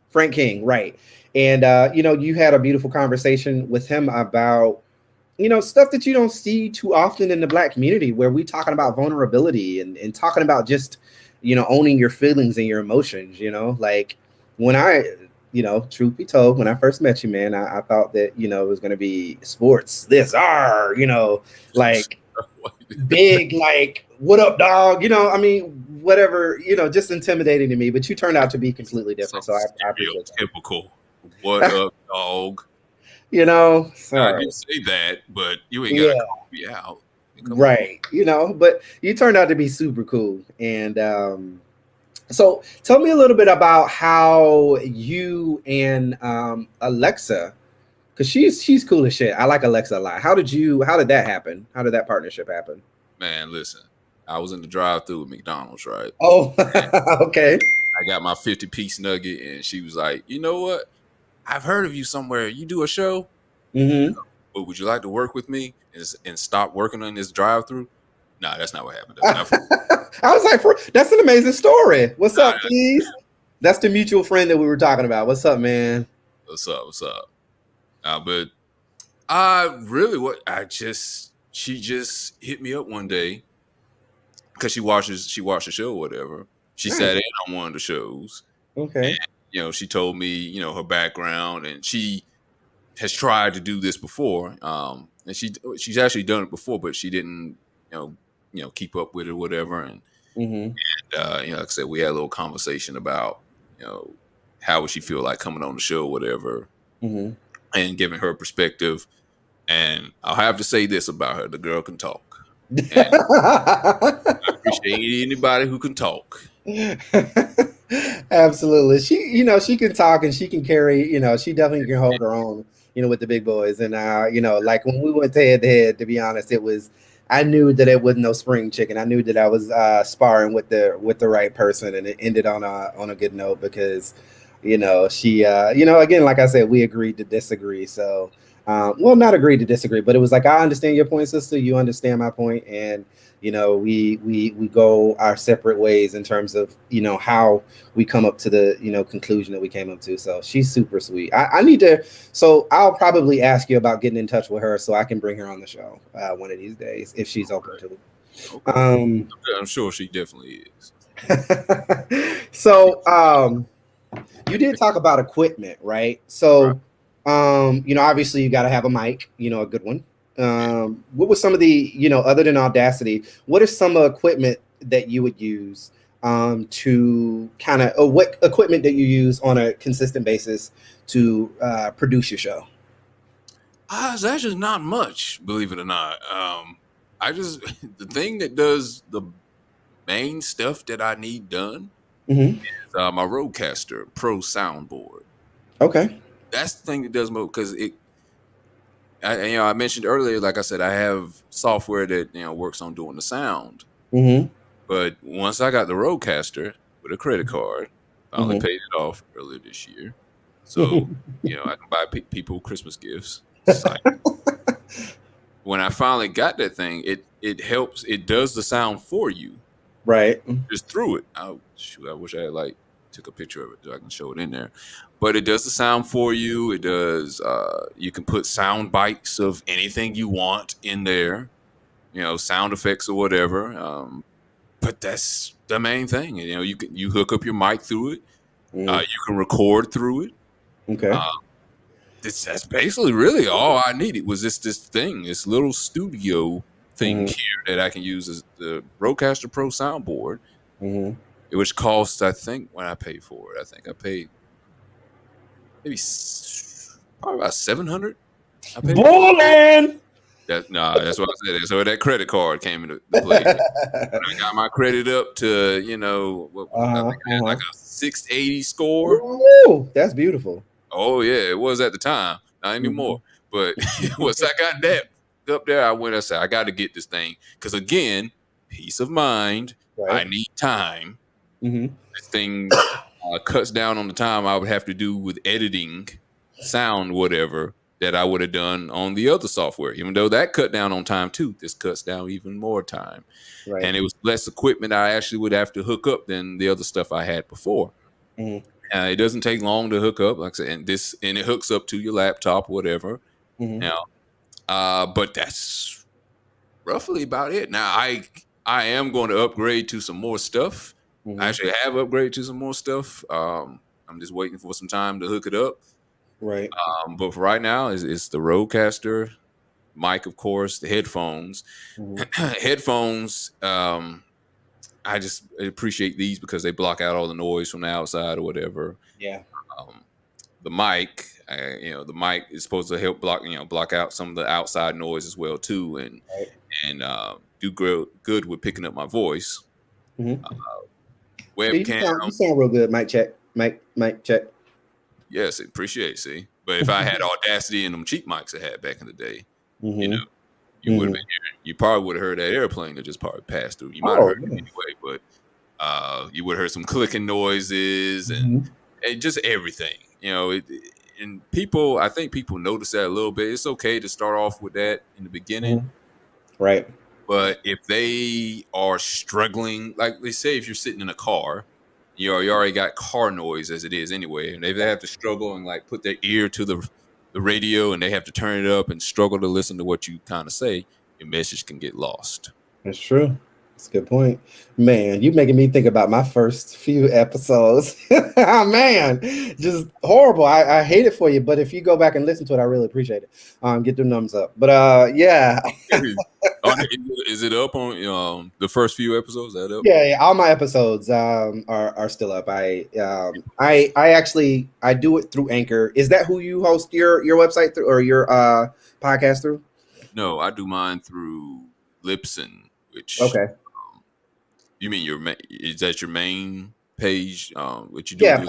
Frank King, right. And you had a beautiful conversation with him about stuff that you don't see too often in the Black community, where we talking about vulnerability and talking about just owning your feelings and your emotions. Like when I, truth be told, when I first met you, man, I thought that it was going to be sports, like big, like what up, dog, whatever, just intimidating to me. But you turned out to be completely different, so I appreciate that. Typical what up, dog. Sorry. I did say that, but you ain't gotta call me out. Right. But you turned out to be super cool. And so tell me a little bit about how you and Alexa, because she's cool as shit. I like Alexa a lot. How did that happen? How did that partnership happen? Man, listen, I was in the drive-thru at McDonald's, right? Oh, okay. I got my 50-piece nugget, and she was like, "You know what? I've heard of you somewhere. You do a show, but would you like to work with me and stop working on this drive-thru?" Nah, that's not what happened. I was like, that's an amazing story. What's up, please? That's the mutual friend that we were talking about. What's up, man? What's up? But I really, she just hit me up one day because she watched the show or whatever. She sat in on one of the shows. Okay. And, she told me, her background, and she has tried to do this before. And she's actually done it before, but she didn't, keep up with it or whatever. And, like I said, we had a little conversation about, how would she feel like coming on the show or whatever, and giving her perspective. And I'll have to say this about her: the girl can talk. I appreciate anybody who can talk. Absolutely. She can talk and she can carry, she definitely can hold her own, with the big boys. And like when we went head to head, to be honest, I knew that it was no spring chicken. I knew that I was sparring with the right person, and it ended on a good note because she again, like I said, we agreed to disagree. So not agreed to disagree, but it was like, I understand your point, sister, you understand my point, and we go our separate ways in terms of how we come up to the conclusion that we came up to. So she's super sweet. I need to, so I'll probably ask you about getting in touch with her so I can bring her on the show one of these days if she's open to it. Okay. I'm sure she definitely is. So you did talk about equipment, right? So obviously you got to have a mic, a good one. What was some of the, other than Audacity, what are some equipment that you would use to kind of, or what equipment that you use on a consistent basis to produce your show? It's actually not much, believe it or not. The thing that does the main stuff that I need done is my Rodecaster Pro soundboard. Okay. That's the thing that does most, because I mentioned earlier, like I said, I have software that works on doing the sound. But once I got the Rodecaster with a credit card, I only paid it off earlier this year, so I can buy people Christmas gifts. When I finally got that thing, it helps. It does the sound for you, right? Just through it. I wish I had took a picture of it so I can show it in there. But it does the sound for you. It does. You can put sound bites of anything you want in there, sound effects or whatever. But that's the main thing. You hook up your mic through it, You can record through it. Okay. That's basically really all I needed was this thing, this little studio thing here that I can use as the Rodecaster Pro soundboard, which costs, I think, when I paid for it, I think I paid maybe probably about $700. I paid. Ballin'! That's what I said. So that credit card came into play. I got my credit up to, I think I had like a 680 score. Ooh, that's beautiful. Oh yeah, it was at the time. Not anymore. But once I got that up there, I said, I got to get this thing. Because again, peace of mind. Right. I need time. This thing cuts down on the time I would have to do with editing, sound, whatever, that I would have done on the other software. Even though that cut down on time too, this cuts down even more time. Right. And it was less equipment I actually would have to hook up than the other stuff I had before. It doesn't take long to hook up, like I said, and it hooks up to your laptop, whatever. Now, but that's roughly about it. Now, I am going to upgrade to some more stuff. I actually have upgraded to some more stuff. I'm just waiting for some time to hook it up. Right. But for right now, it's the Rodecaster mic, of course, the headphones. Headphones. I just appreciate these because they block out all the noise from the outside or whatever. Yeah. The mic, the mic is supposed to help block out some of the outside noise as well too, and do good with picking up my voice. Webcam. You sound real good. Mic check. Mic check. Yes, appreciate it. See, but if I had Audacity and them cheap mics I had back in the day, you would have been here. You probably would have heard that airplane that just probably passed through. You might have heard it anyway, but you would have heard some clicking noises and just everything. And people, I think people notice that a little bit. It's okay to start off with that in the beginning, right? But if they are struggling, like they say, if you're sitting in a car, you already got car noise as it is anyway, and if they have to struggle and like put their ear to the radio and they have to turn it up and struggle to listen to what you kind of say, your message can get lost. That's true. That's a good point. Man, you're making me think about my first few episodes. Man, just horrible. I hate it for you, but if you go back and listen to it, I really appreciate it. Get the numbers up. But yeah. Is it up on the first few episodes? Is that up? Yeah, all my episodes are still up. I actually do it through Anchor. Is that who you host your website through or your podcast through? No, I do mine through Libsyn, which you mean is that your main page? What you do? Yeah,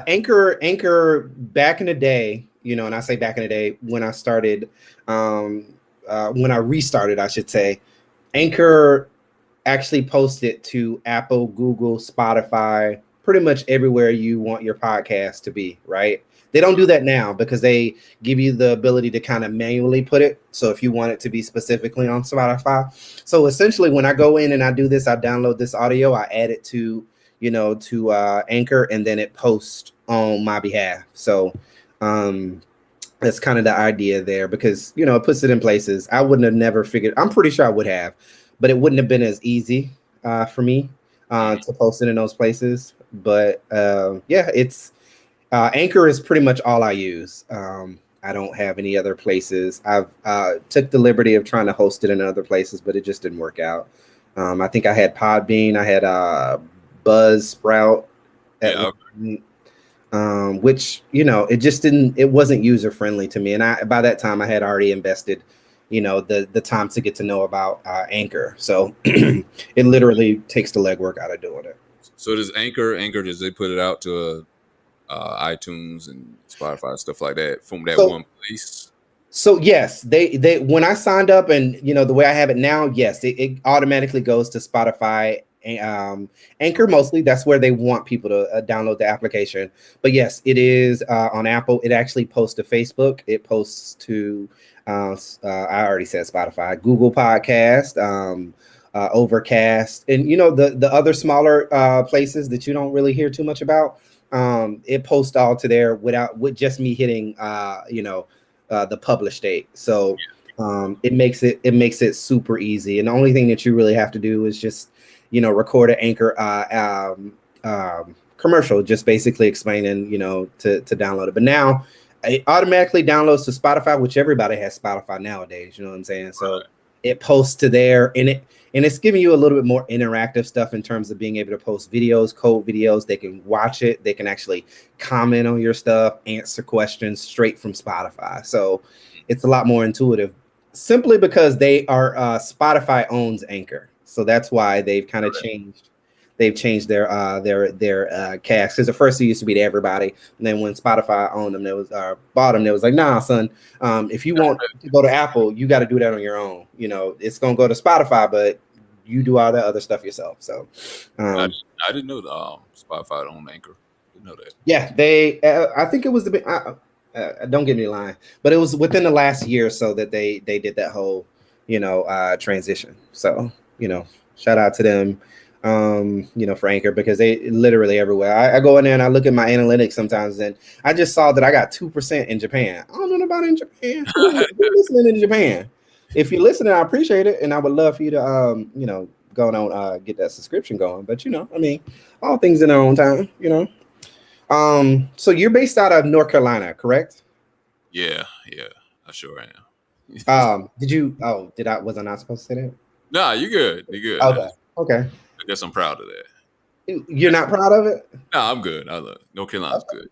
Anchor back in the day, and I say back in the day when I started, when I restarted, I should say, Anchor actually posted to Apple, Google, Spotify, pretty much everywhere you want your podcast to be, right? They don't do that now because they give you the ability to kind of manually put it. So if you want it to be specifically on Spotify. So essentially when I go in and I do this, I download this audio, I add it to Anchor, and then it posts on my behalf. So that's kind of the idea there because, it puts it in places. I wouldn't have never figured. I'm pretty sure I would have, but it wouldn't have been as easy for me to post it in those places. But it's Anchor is pretty much all I use. I don't have any other places. I've took the liberty of trying to host it in other places, but it just didn't work out. I think I had Podbean. I had Buzzsprout. Which, it just it wasn't user friendly to me. And by that time I had already invested, the time to get to know about Anchor. So it literally takes the legwork out of doing it. So does Anchor, does they put it out to iTunes and Spotify, stuff like that from that one place? So yes, they when I signed up and the way I have it now, yes, it automatically goes to Spotify, Anchor mostly. That's where they want people to download the application. But yes, it is on Apple. It actually posts to Facebook. It posts to I already said Spotify, Google Podcast, Overcast, and the other smaller places that you don't really hear too much about. It posts all to there with just me hitting the publish date. So it makes it super easy. And the only thing that you really have to do is just record an Anchor commercial, just basically explaining, to download it. But now it automatically downloads to Spotify, which everybody has Spotify nowadays. You know what I'm saying? So it posts to there, and it's giving you a little bit more interactive stuff in terms of being able to post videos, code videos. They can watch it. They can actually comment on your stuff, answer questions straight from Spotify. So it's a lot more intuitive, simply because they are Spotify owns Anchor. So that's why they've kind of changed. They've changed their cast, because at first it used to be to everybody, and then when Spotify owned them, there was bought them, there was like, nah, son, if you want to go to Apple, you got to do that on your own. It's gonna go to Spotify, but you do all that other stuff yourself. So I didn't know Spotify owned Anchor. Didn't know that. Yeah, they. I think it was the. Don't get me lying, but it was within the last year or so that they did that whole transition. So shout out to them. For Anchor, because they literally everywhere. I go in there and I look at my analytics sometimes, and I just saw that I got 2% in Japan. I don't know about in Japan. Who's listening in Japan? If you're listening, I appreciate it, and I would love for you to go on get that subscription going. But all things in their own time. So you're based out of North Carolina, correct? Yeah, I sure am. Was I not supposed to say that? Nah, you're good. You're good. Okay. I guess I'm proud of that. You're not proud of it? No, I'm good. I love North Carolina's good.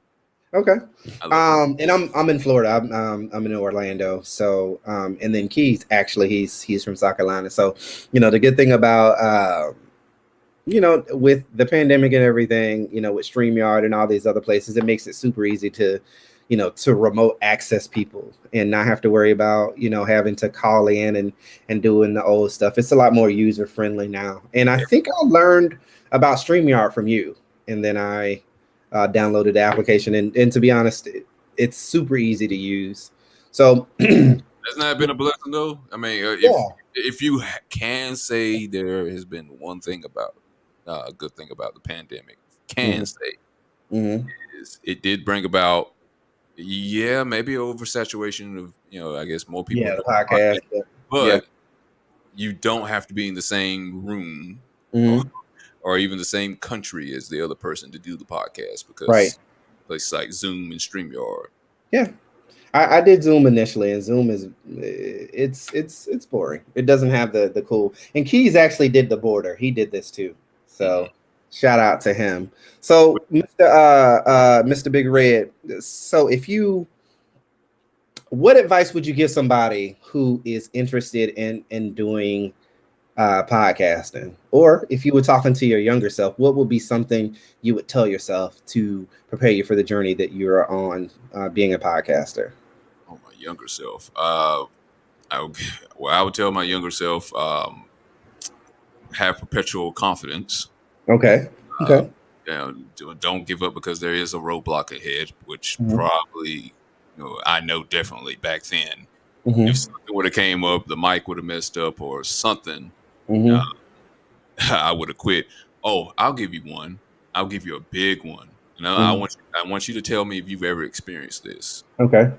Okay. And I'm in Florida. I'm in Orlando. So and then Keith, actually, he's from South Carolina. So the good thing about with the pandemic and everything, with StreamYard and all these other places, it makes it super easy to to remote access people and not have to worry about, having to call in and doing the old stuff. It's a lot more user friendly now. And I think I learned about StreamYard from you. And then I downloaded the application. And to be honest, it's super easy to use. So hasn't that been a blessing though? I mean, if you can say there has been one thing about a good thing about the pandemic, say is it did bring about maybe oversaturation of I guess more people the podcast, but you don't have to be in the same room or even the same country as the other person to do the podcast, because places like Zoom and StreamYard. Yeah, I did Zoom initially, and Zoom is it's boring. It doesn't have the cool. And Keys actually did the border. He did this too. So shout out to him. So Mr. Big Red. So what advice would you give somebody who is interested in doing podcasting? Or if you were talking to your younger self, what would be something you would tell yourself to prepare you for the journey that you're on being a podcaster? Oh, my younger self. I would tell my younger self, have perpetual confidence. Okay. Don't give up, because there is a roadblock ahead, which probably, I know definitely back then, if something would have came up, the mic would have messed up or something, I would have quit. Oh, I'll give you one. I'll give you a big one. I want you to tell me if you've ever experienced this. Okay.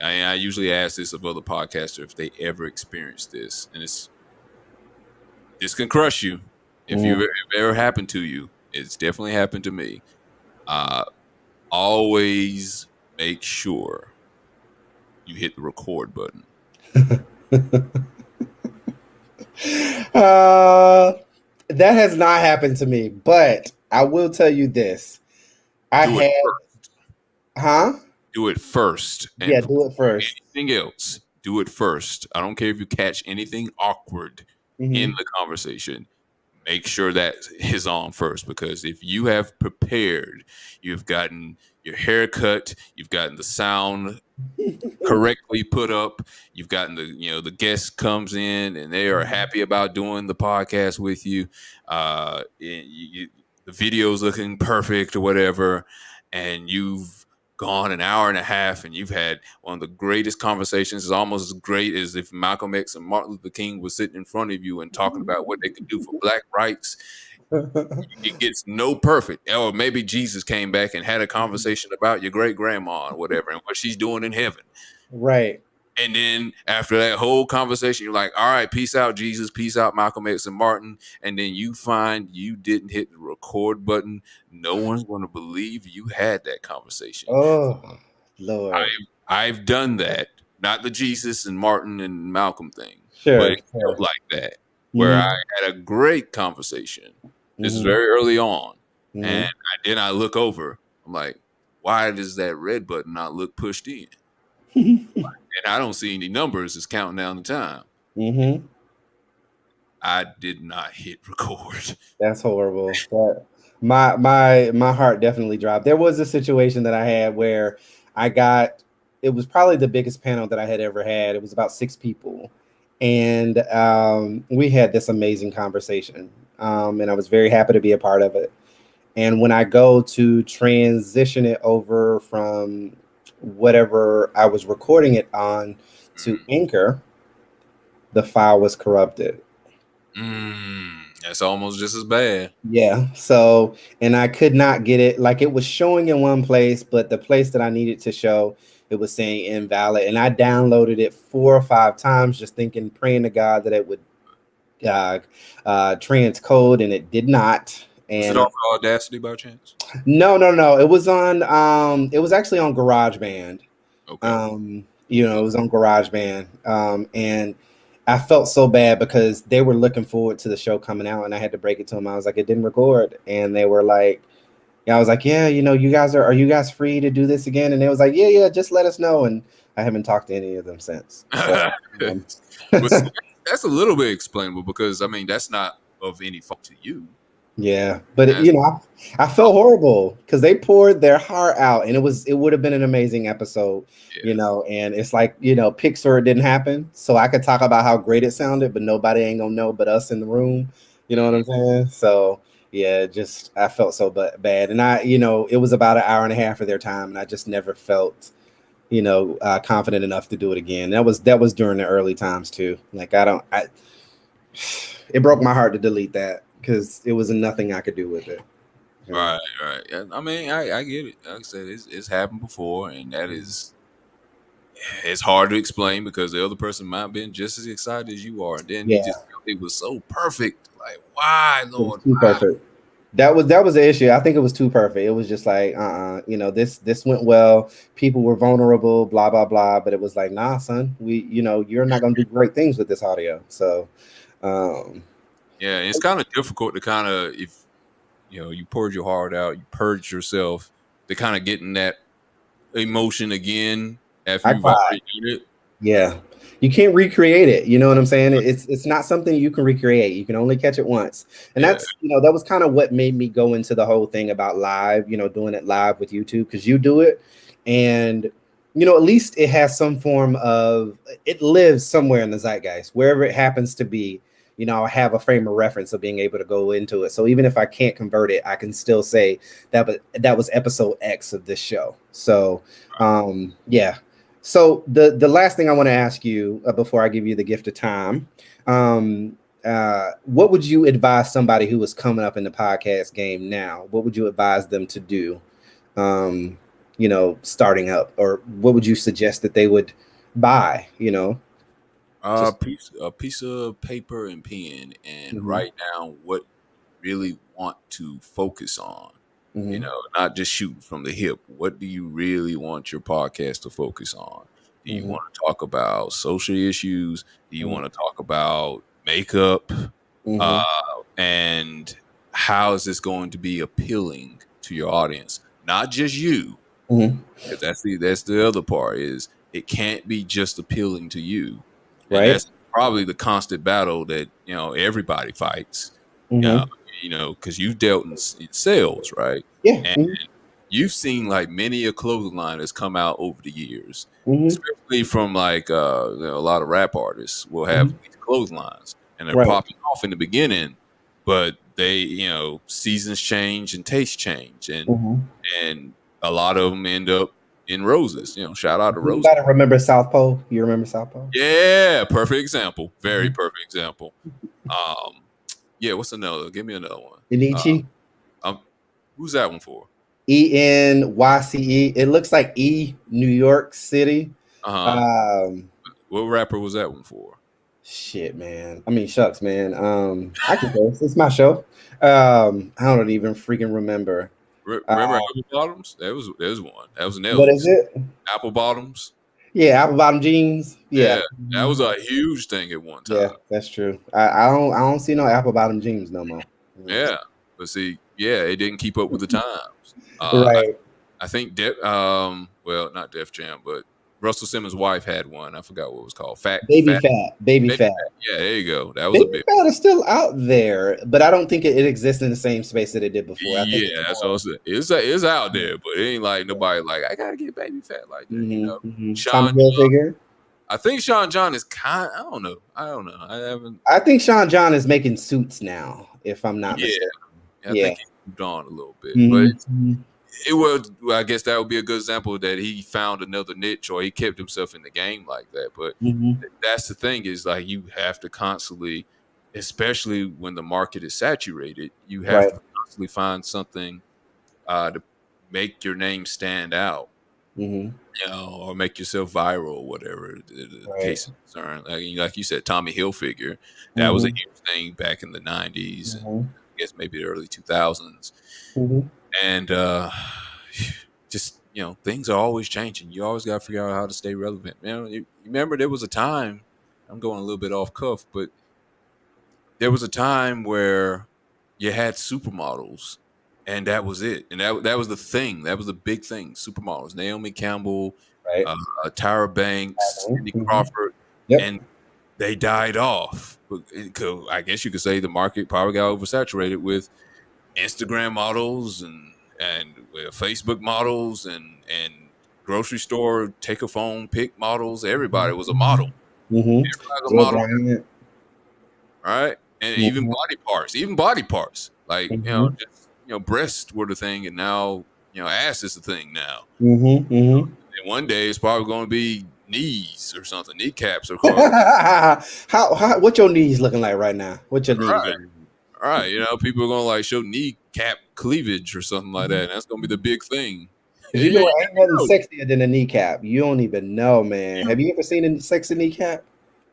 I usually ask this of other podcasters if they ever experienced this, and this can crush you. If it ever happened to you, it's definitely happened to me. Always make sure you hit the record button. That has not happened to me, but I will tell you this. Do it first. And do it first. Anything else, do it first. I don't care if you catch anything awkward in the conversation. Make sure that is on first, because if you have prepared, you've gotten your hair cut, you've gotten the sound correctly put up, you've gotten the guest comes in and they are happy about doing the podcast with you, the video's looking perfect or whatever, and you've gone an hour and a half and you've had one of the greatest conversations. It's almost as great as if Malcolm X and Martin Luther King was sitting in front of you and talking about what they could do for black rights. It gets no perfect. Or maybe Jesus came back and had a conversation about your great grandma or whatever and what she's doing in heaven. Right. And then after that whole conversation, you're like, all right, peace out, Jesus, peace out, Malcolm X and Martin. And then you find you didn't hit the record button. No one's going to believe you had that conversation. Oh, Lord. I've done that. Not the Jesus and Martin and Malcolm thing, but Sure. it felt like that, where Mhm. I had a great conversation. This is Mhm. very early on. Mhm. And then I look over. I'm like, why does that red button not look pushed in? And I don't see any numbers. It's counting down the time. Mm-hmm. I did not hit record. That's horrible. My heart definitely dropped. There was a situation that I had where I got, it was probably the biggest panel that I had ever had. It was about 6 people. And we had this amazing conversation. And I was very happy to be a part of it. And when I go to transition it over from whatever I was recording it on to Anchor, the file was corrupted. That's almost just as bad. Yeah. So, and I could not get it. Like, it was showing in one place, but the place that I needed to show, it was saying invalid. And I downloaded it 4 or 5 times, just thinking, praying to God that it would transcode, and it did not. Was And it off of Audacity by chance? no. It was on it was actually on GarageBand. Okay. It was on GarageBand. And I felt so bad because they were looking forward to the show coming out, and I had to break it to them. I was like, it didn't record. And they were like, I was like, yeah, you guys are you guys free to do this again? And they was like, yeah, just let us know. And I haven't talked to any of them since. So, that's a little bit explainable because, I mean, that's not of any fault to you. Yeah, but I felt horrible because they poured their heart out, and it would have been an amazing episode, and it's like, Pixar, it didn't happen. So I could talk about how great it sounded, but nobody ain't gonna know but us in the room. You know what I'm saying? So yeah, I felt so bad. And it was about an hour and a half of their time, and I just never felt, confident enough to do it again. That was during the early times too. Like, it broke my heart to delete that, because it was nothing I could do with it. Right. Yeah, I mean, I get it. Like I said, it's happened before, and it's hard to explain because the other person might have been just as excited as you are, and then it was so perfect. Like, why, Lord? Too perfect. That was the issue. I think it was too perfect. It was just like, this went well. People were vulnerable, blah blah blah. But it was like, nah, son, you're not gonna do great things with this audio. So, yeah, it's kind of difficult to kind of, if you poured your heart out, you purged yourself, to kind of get in that emotion again after you've already done it. Yeah, you can't recreate it. You know what I'm saying? It's not something you can recreate. You can only catch it once. And that's, that was kind of what made me go into the whole thing about live, doing it live with YouTube, because you do it, and at least it has some form of, it lives somewhere in the zeitgeist, wherever it happens to be. I have a frame of reference of being able to go into it. So even if I can't convert it, I can still say that was episode X of this show. So yeah. So the last thing I want to ask you before I give you the gift of time, what would you advise somebody who is coming up in the podcast game now? What would you advise them to do, starting up? Or what would you suggest that they would buy, A piece of paper and pen, and write down what you really want to focus on. Not just shooting from the hip. What do you really want your podcast to focus on? Do you want to talk about social issues? Do you want to talk about makeup? And how is this going to be appealing to your audience? Not just you. Because that's the other part, is it can't be just appealing to you. And that's probably the constant battle that, everybody fights. Because you've dealt in sales, right? Yeah. And you've seen like many a clothing line that's come out over the years, especially from like a lot of rap artists will have these clotheslines, and they're popping off in the beginning, but they, seasons change and tastes change, and a lot of them end up in roses. Shout out to Roses. You gotta remember South Pole. You remember South Pole? Yeah, perfect example. Very perfect example. Yeah, what's another? Give me another one. Enichi. Who's that one for? ENYCE. It looks like New York City. What rapper was that one for? Shit, man. I mean, shucks, man. I can guess. It's my show. I don't even freaking remember. Remember Apple Bottoms? That was one. That was What is Nelly's. it? Apple Bottoms. Yeah, apple bottom jeans. Yeah. Yeah, that was a huge thing at one time. Yeah, that's true. I don't see no apple bottom jeans no more. Yeah, but see, yeah, it didn't keep up with the times. Right. I think well, not Def Jam, but Russell Simmons' wife had one. I forgot what it was called. Baby Fat. fat. Yeah, there you go. That was a Baby big. fat is still out there, but I don't think it exists in the same space that it did before. I think Yeah, that's what I was saying. It's out there, but it ain't like nobody like I gotta get Baby Fat like that. You know, Tommy Hilfiger. I think Sean John is kind. I don't know. I haven't. I think Sean John is making suits now, if I'm not mistaken. I think he moved on a little bit, Mm-hmm. but it was. Well, I guess that would be a good example that he found another niche or he kept himself in the game like that. But that's the thing is like you have to constantly, especially when the market is saturated, you have to constantly find something to make your name stand out. You know, or make yourself viral, or whatever the case is concerned. Like you said, Tommy Hilfiger, that was a huge thing back in the 90s, and I guess maybe the early 2000s. And just, you know, things are always changing. You always got to figure out how to stay relevant. You remember there was a time, I'm going a little bit off cuff, but there was a time where you had supermodels. And that was it. And that was the thing. That was the big thing. Supermodels. Naomi Campbell, Tyra Banks, Cindy Crawford. And they died off. I guess you could say the market probably got oversaturated with Instagram models and Facebook models and grocery store take a phone pick models. Everybody was a model. Everybody was a model. Right? And even body parts. Like, you know, just breasts were the thing, and now, ass is the thing now. And one day it's probably going to be knees or something, kneecaps or how what your knees looking like right now? What your knees looking like? All right, people are going to like show kneecap cleavage or something like that. And that's going to be the big thing. You know, ain't nothing sexier than a kneecap. You don't even know, man. Have you ever seen a sexy kneecap?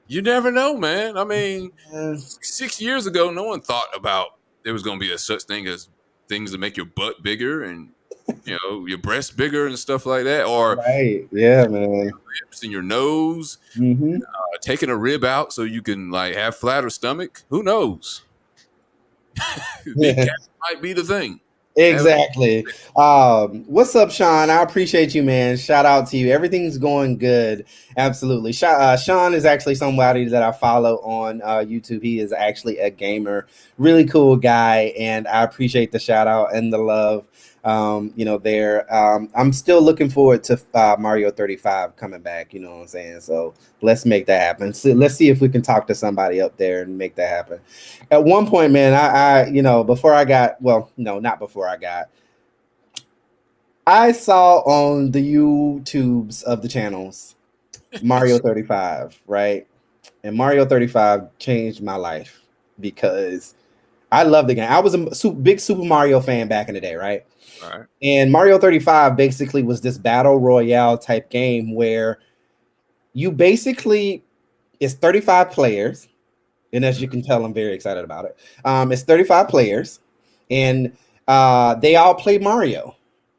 You never know, man. I mean, 6 years ago, no one thought about there was going to be a such thing as things that make your butt bigger and your breast bigger and stuff like that, or yeah, man, lips in your nose, taking a rib out so you can like have flatter stomach. Who knows? Kneecap might be the thing. Exactly. What's up, Sean? I appreciate you, man. Shout out to you. Everything's going good. Absolutely. Sean is actually somebody that I follow on YouTube. He is actually a gamer, really cool guy, and I appreciate the shout out and the love. There. I'm still looking forward to Mario 35 coming back. You know what I'm saying? So let's make that happen. So let's see if we can talk to somebody up there and make that happen. At one point, man, I saw on the YouTubes of the channels Mario 35, right? And Mario 35 changed my life because I love the game. I was a big Super Mario fan back in the day, right? Right. And Mario 35 basically was this battle royale type game where you basically, it's 35 players. And as you can tell, I'm very excited about it. It's 35 players and they all play Mario,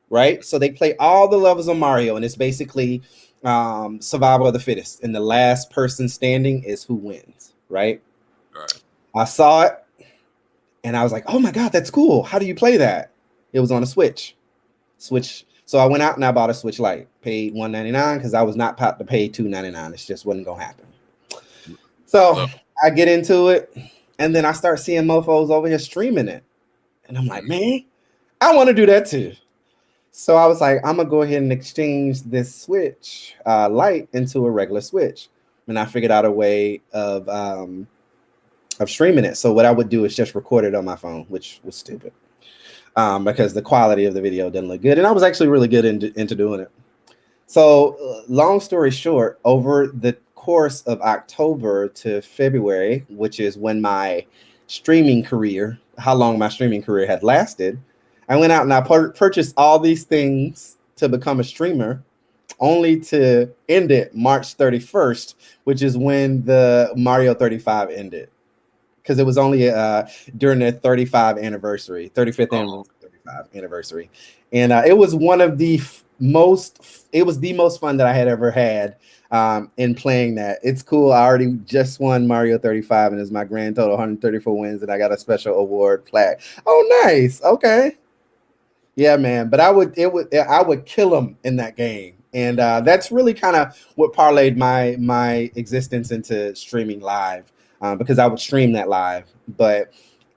right? So they play all the levels of Mario, and it's basically survival of the fittest. And the last person standing is who wins, right? I saw it and I was like, oh my God, that's cool. How do you play that? It was on a Switch. So I went out and I bought a Switch Lite, paid $199 because I was not about to pay $299. It just wasn't going to happen. So I get into it, and then I start seeing mofos over here streaming it. And I'm like, man, I want to do that too. So I was like, I'm going to go ahead and exchange this Switch Lite into a regular Switch. And I figured out a way of streaming it. So what I would do is just record it on my phone, which was stupid. Because the quality of the video didn't look good. And I was actually really good into doing it. So long story short, over the course of October to February, which is when my streaming career, how long my streaming career had lasted, I went out and I purchased all these things to become a streamer only to end it March 31st, which is when the Mario 35 ended. Because it was only during their 35th anniversary. And it was one of the it was the most fun that I had ever had in playing that. It's cool. I already just won Mario 35 and it's my grand total 134 wins, and I got a special award plaque. Oh, nice. Okay. Yeah, man. But I would kill him in that game. And that's really kind of what parlayed my existence into streaming live, because I would stream that live. But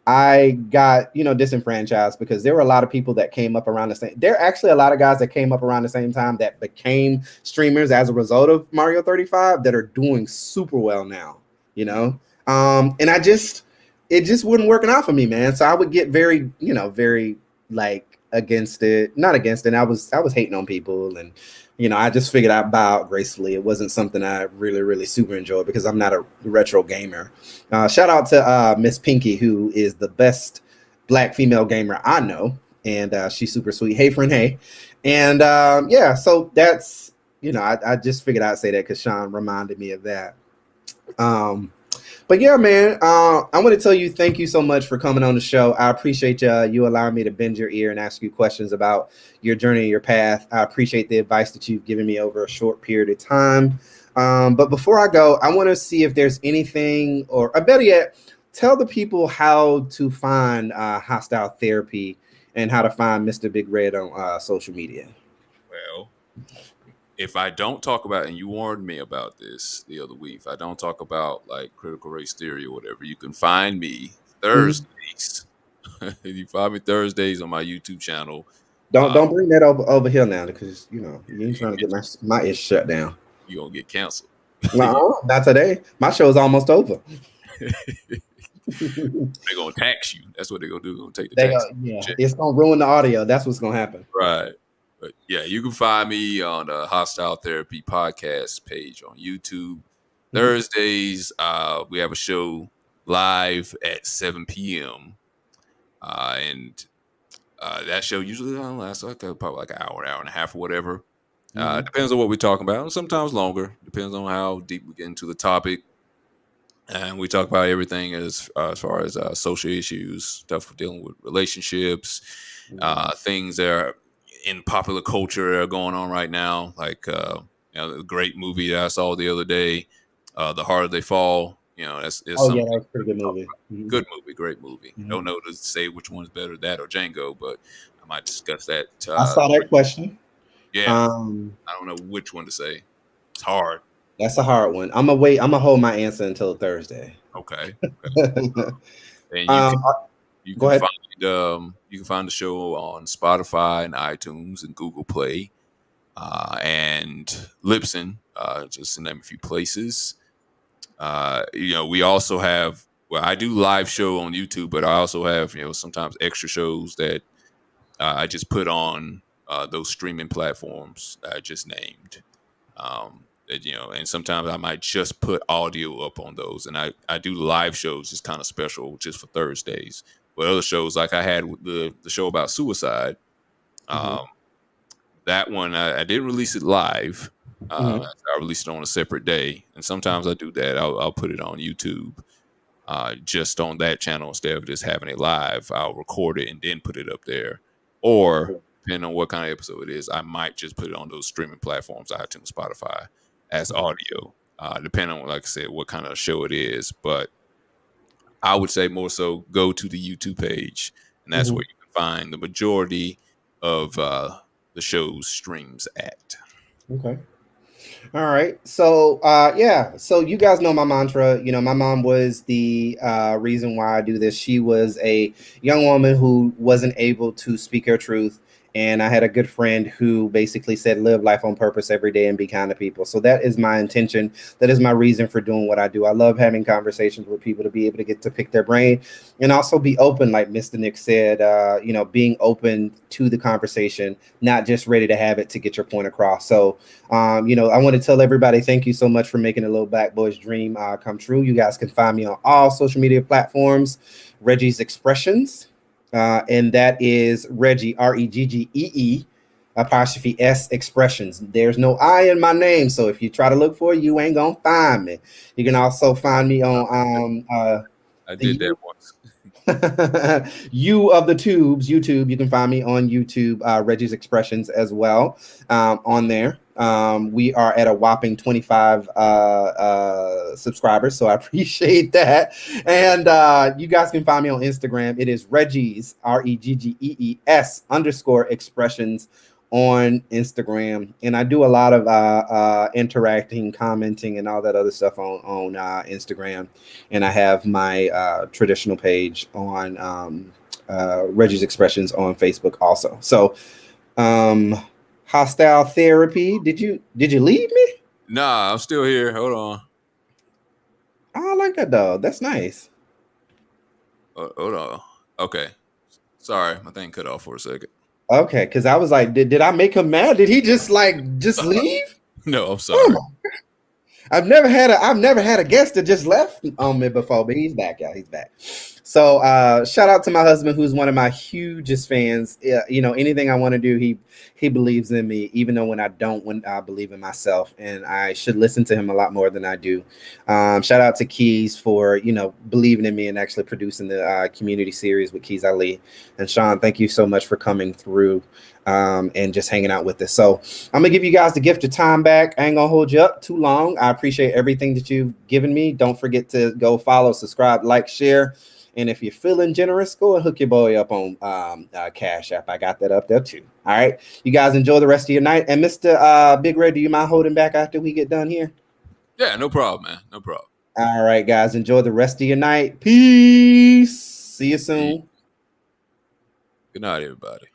I got, disenfranchised because there were a lot of people that came up around the same. There are actually a lot of guys that came up around the same time that became streamers as a result of Mario 35 that are doing super well now, and it just wasn't working out for me, man. So I would get very, very like against it, not against it. I was hating on people, and I just figured I'd bow out gracefully. It wasn't something I really, really super enjoyed because I'm not a retro gamer. Shout out to Miss Pinky, who is the best Black female gamer I know, and she's super sweet. Hey, friend, hey. And so that's, I just figured I'd say that because Sean reminded me of that. But yeah, man, I want to tell you thank you so much for coming on the show. I appreciate you allowing me to bend your ear and ask you questions about your journey, your path. I appreciate the advice that you've given me over a short period of time. But before I go, I want to see if there's anything, or better yet, tell the people how to find Hostile Therapy and how to find Mr. Big Red on social media. Well, if I don't talk about, and you warned me about this the other week, if I don't talk about like critical race theory or whatever, you can find me Thursdays. You find me Thursdays on my YouTube channel. Don't bring that over here now, because you ain't trying to get my ish shut down. You gonna get canceled. No, not today. My show's almost over. They're gonna tax you. That's what they're gonna do. They're gonna take the tax. It's gonna ruin the audio. That's what's gonna happen. Right. But yeah, you can find me on the Hostile Therapy podcast page on YouTube. Thursdays, we have a show live at 7 p.m. And that show usually lasts probably like an hour and a half or whatever. Depends on what we're talking about. Sometimes longer. Depends on how deep we get into the topic. And we talk about everything as far as social issues, stuff dealing with relationships, things that are in popular culture that are going on right now, like the great movie that I saw the other day, The Harder They Fall. That's that was a pretty good movie. Good movie, great movie. Don't know to say which one's better, that or Django, but I might discuss that. I saw that question. Yeah, I don't know which one to say. It's hard. That's a hard one. I'm gonna hold my answer until Thursday. Okay. And you can find the show on Spotify and iTunes and Google Play, and Libsyn, just to name a few places. We also have, I do live show on YouTube, but I also have, sometimes extra shows that I just put on those streaming platforms that I just named. And sometimes I might just put audio up on those, and I do live shows just kind of special just for Thursdays. But other shows, like I had the show about suicide, that one I didn't release it live. I released it on a separate day, and sometimes I do that. I'll put it on YouTube, just on that channel instead of just having it live. I'll record it and then put it up there, or depending on what kind of episode it is, I might just put it on those streaming platforms, iTunes, Spotify, as audio, depending on, like I said, what kind of show it is. But I would say more so go to the YouTube page, and that's where you can find the majority of the show's streams at. Okay. All right. So, so you guys know my mantra. My mom was the reason why I do this. She was a young woman who wasn't able to speak her truth. And I had a good friend who basically said, live life on purpose every day and be kind to people. So that is my intention. That is my reason for doing what I do. I love having conversations with people, to be able to get to pick their brain and also be open, like Mr. Nick said, being open to the conversation, not just ready to have it to get your point across. So, I want to tell everybody, thank you so much for making a little Black boy's dream come true. You guys can find me on all social media platforms, Reggie's Expressions. And that is Reggie, Reggee, apostrophe S Expressions. There's no I in my name, so if you try to look for it, you ain't gonna find me. You can also find me on I did that once. You of the Tubes, YouTube. You can find me on YouTube, Reggie's Expressions as well, on there. We are at a whopping 25 subscribers, so I appreciate that. And you guys can find me on Instagram. It is Reggie's, REGGEES _ expressions on Instagram, and I do a lot of interacting, commenting, and all that other stuff on Instagram. And I have my traditional page on Reggie's Expressions on Facebook also. So, Hostile Therapy. Did you leave me? Nah, I'm still here. Hold on. Oh, I like that though. That's nice. Hold on. Okay. Sorry, my thing cut off for a second. Okay, because I was like, did I make him mad? Did he just leave? No, I'm sorry. Oh, I've never had a guest that just left on me before, but he's back, y'all. He's back. So shout out to my husband, who's one of my hugest fans. You know, anything I want to do, he believes in me, even though when I believe in myself, and I should listen to him a lot more than I do. Shout out to Keys for, you know, believing in me and actually producing the community series with Keys Ali. And Sean, thank you so much for coming through and just hanging out with us. So I'm gonna give you guys the gift of time back. I ain't gonna hold you up too long. I appreciate everything that you've given me. Don't forget to go follow, subscribe, like, share. And if you're feeling generous, go and hook your boy up on Cash App. I got that up there too. All right. You guys enjoy the rest of your night. And Mr. Big Red, do you mind holding back after we get done here? Yeah, no problem, man. No problem. All right, guys. Enjoy the rest of your night. Peace. See you soon. Good night, everybody.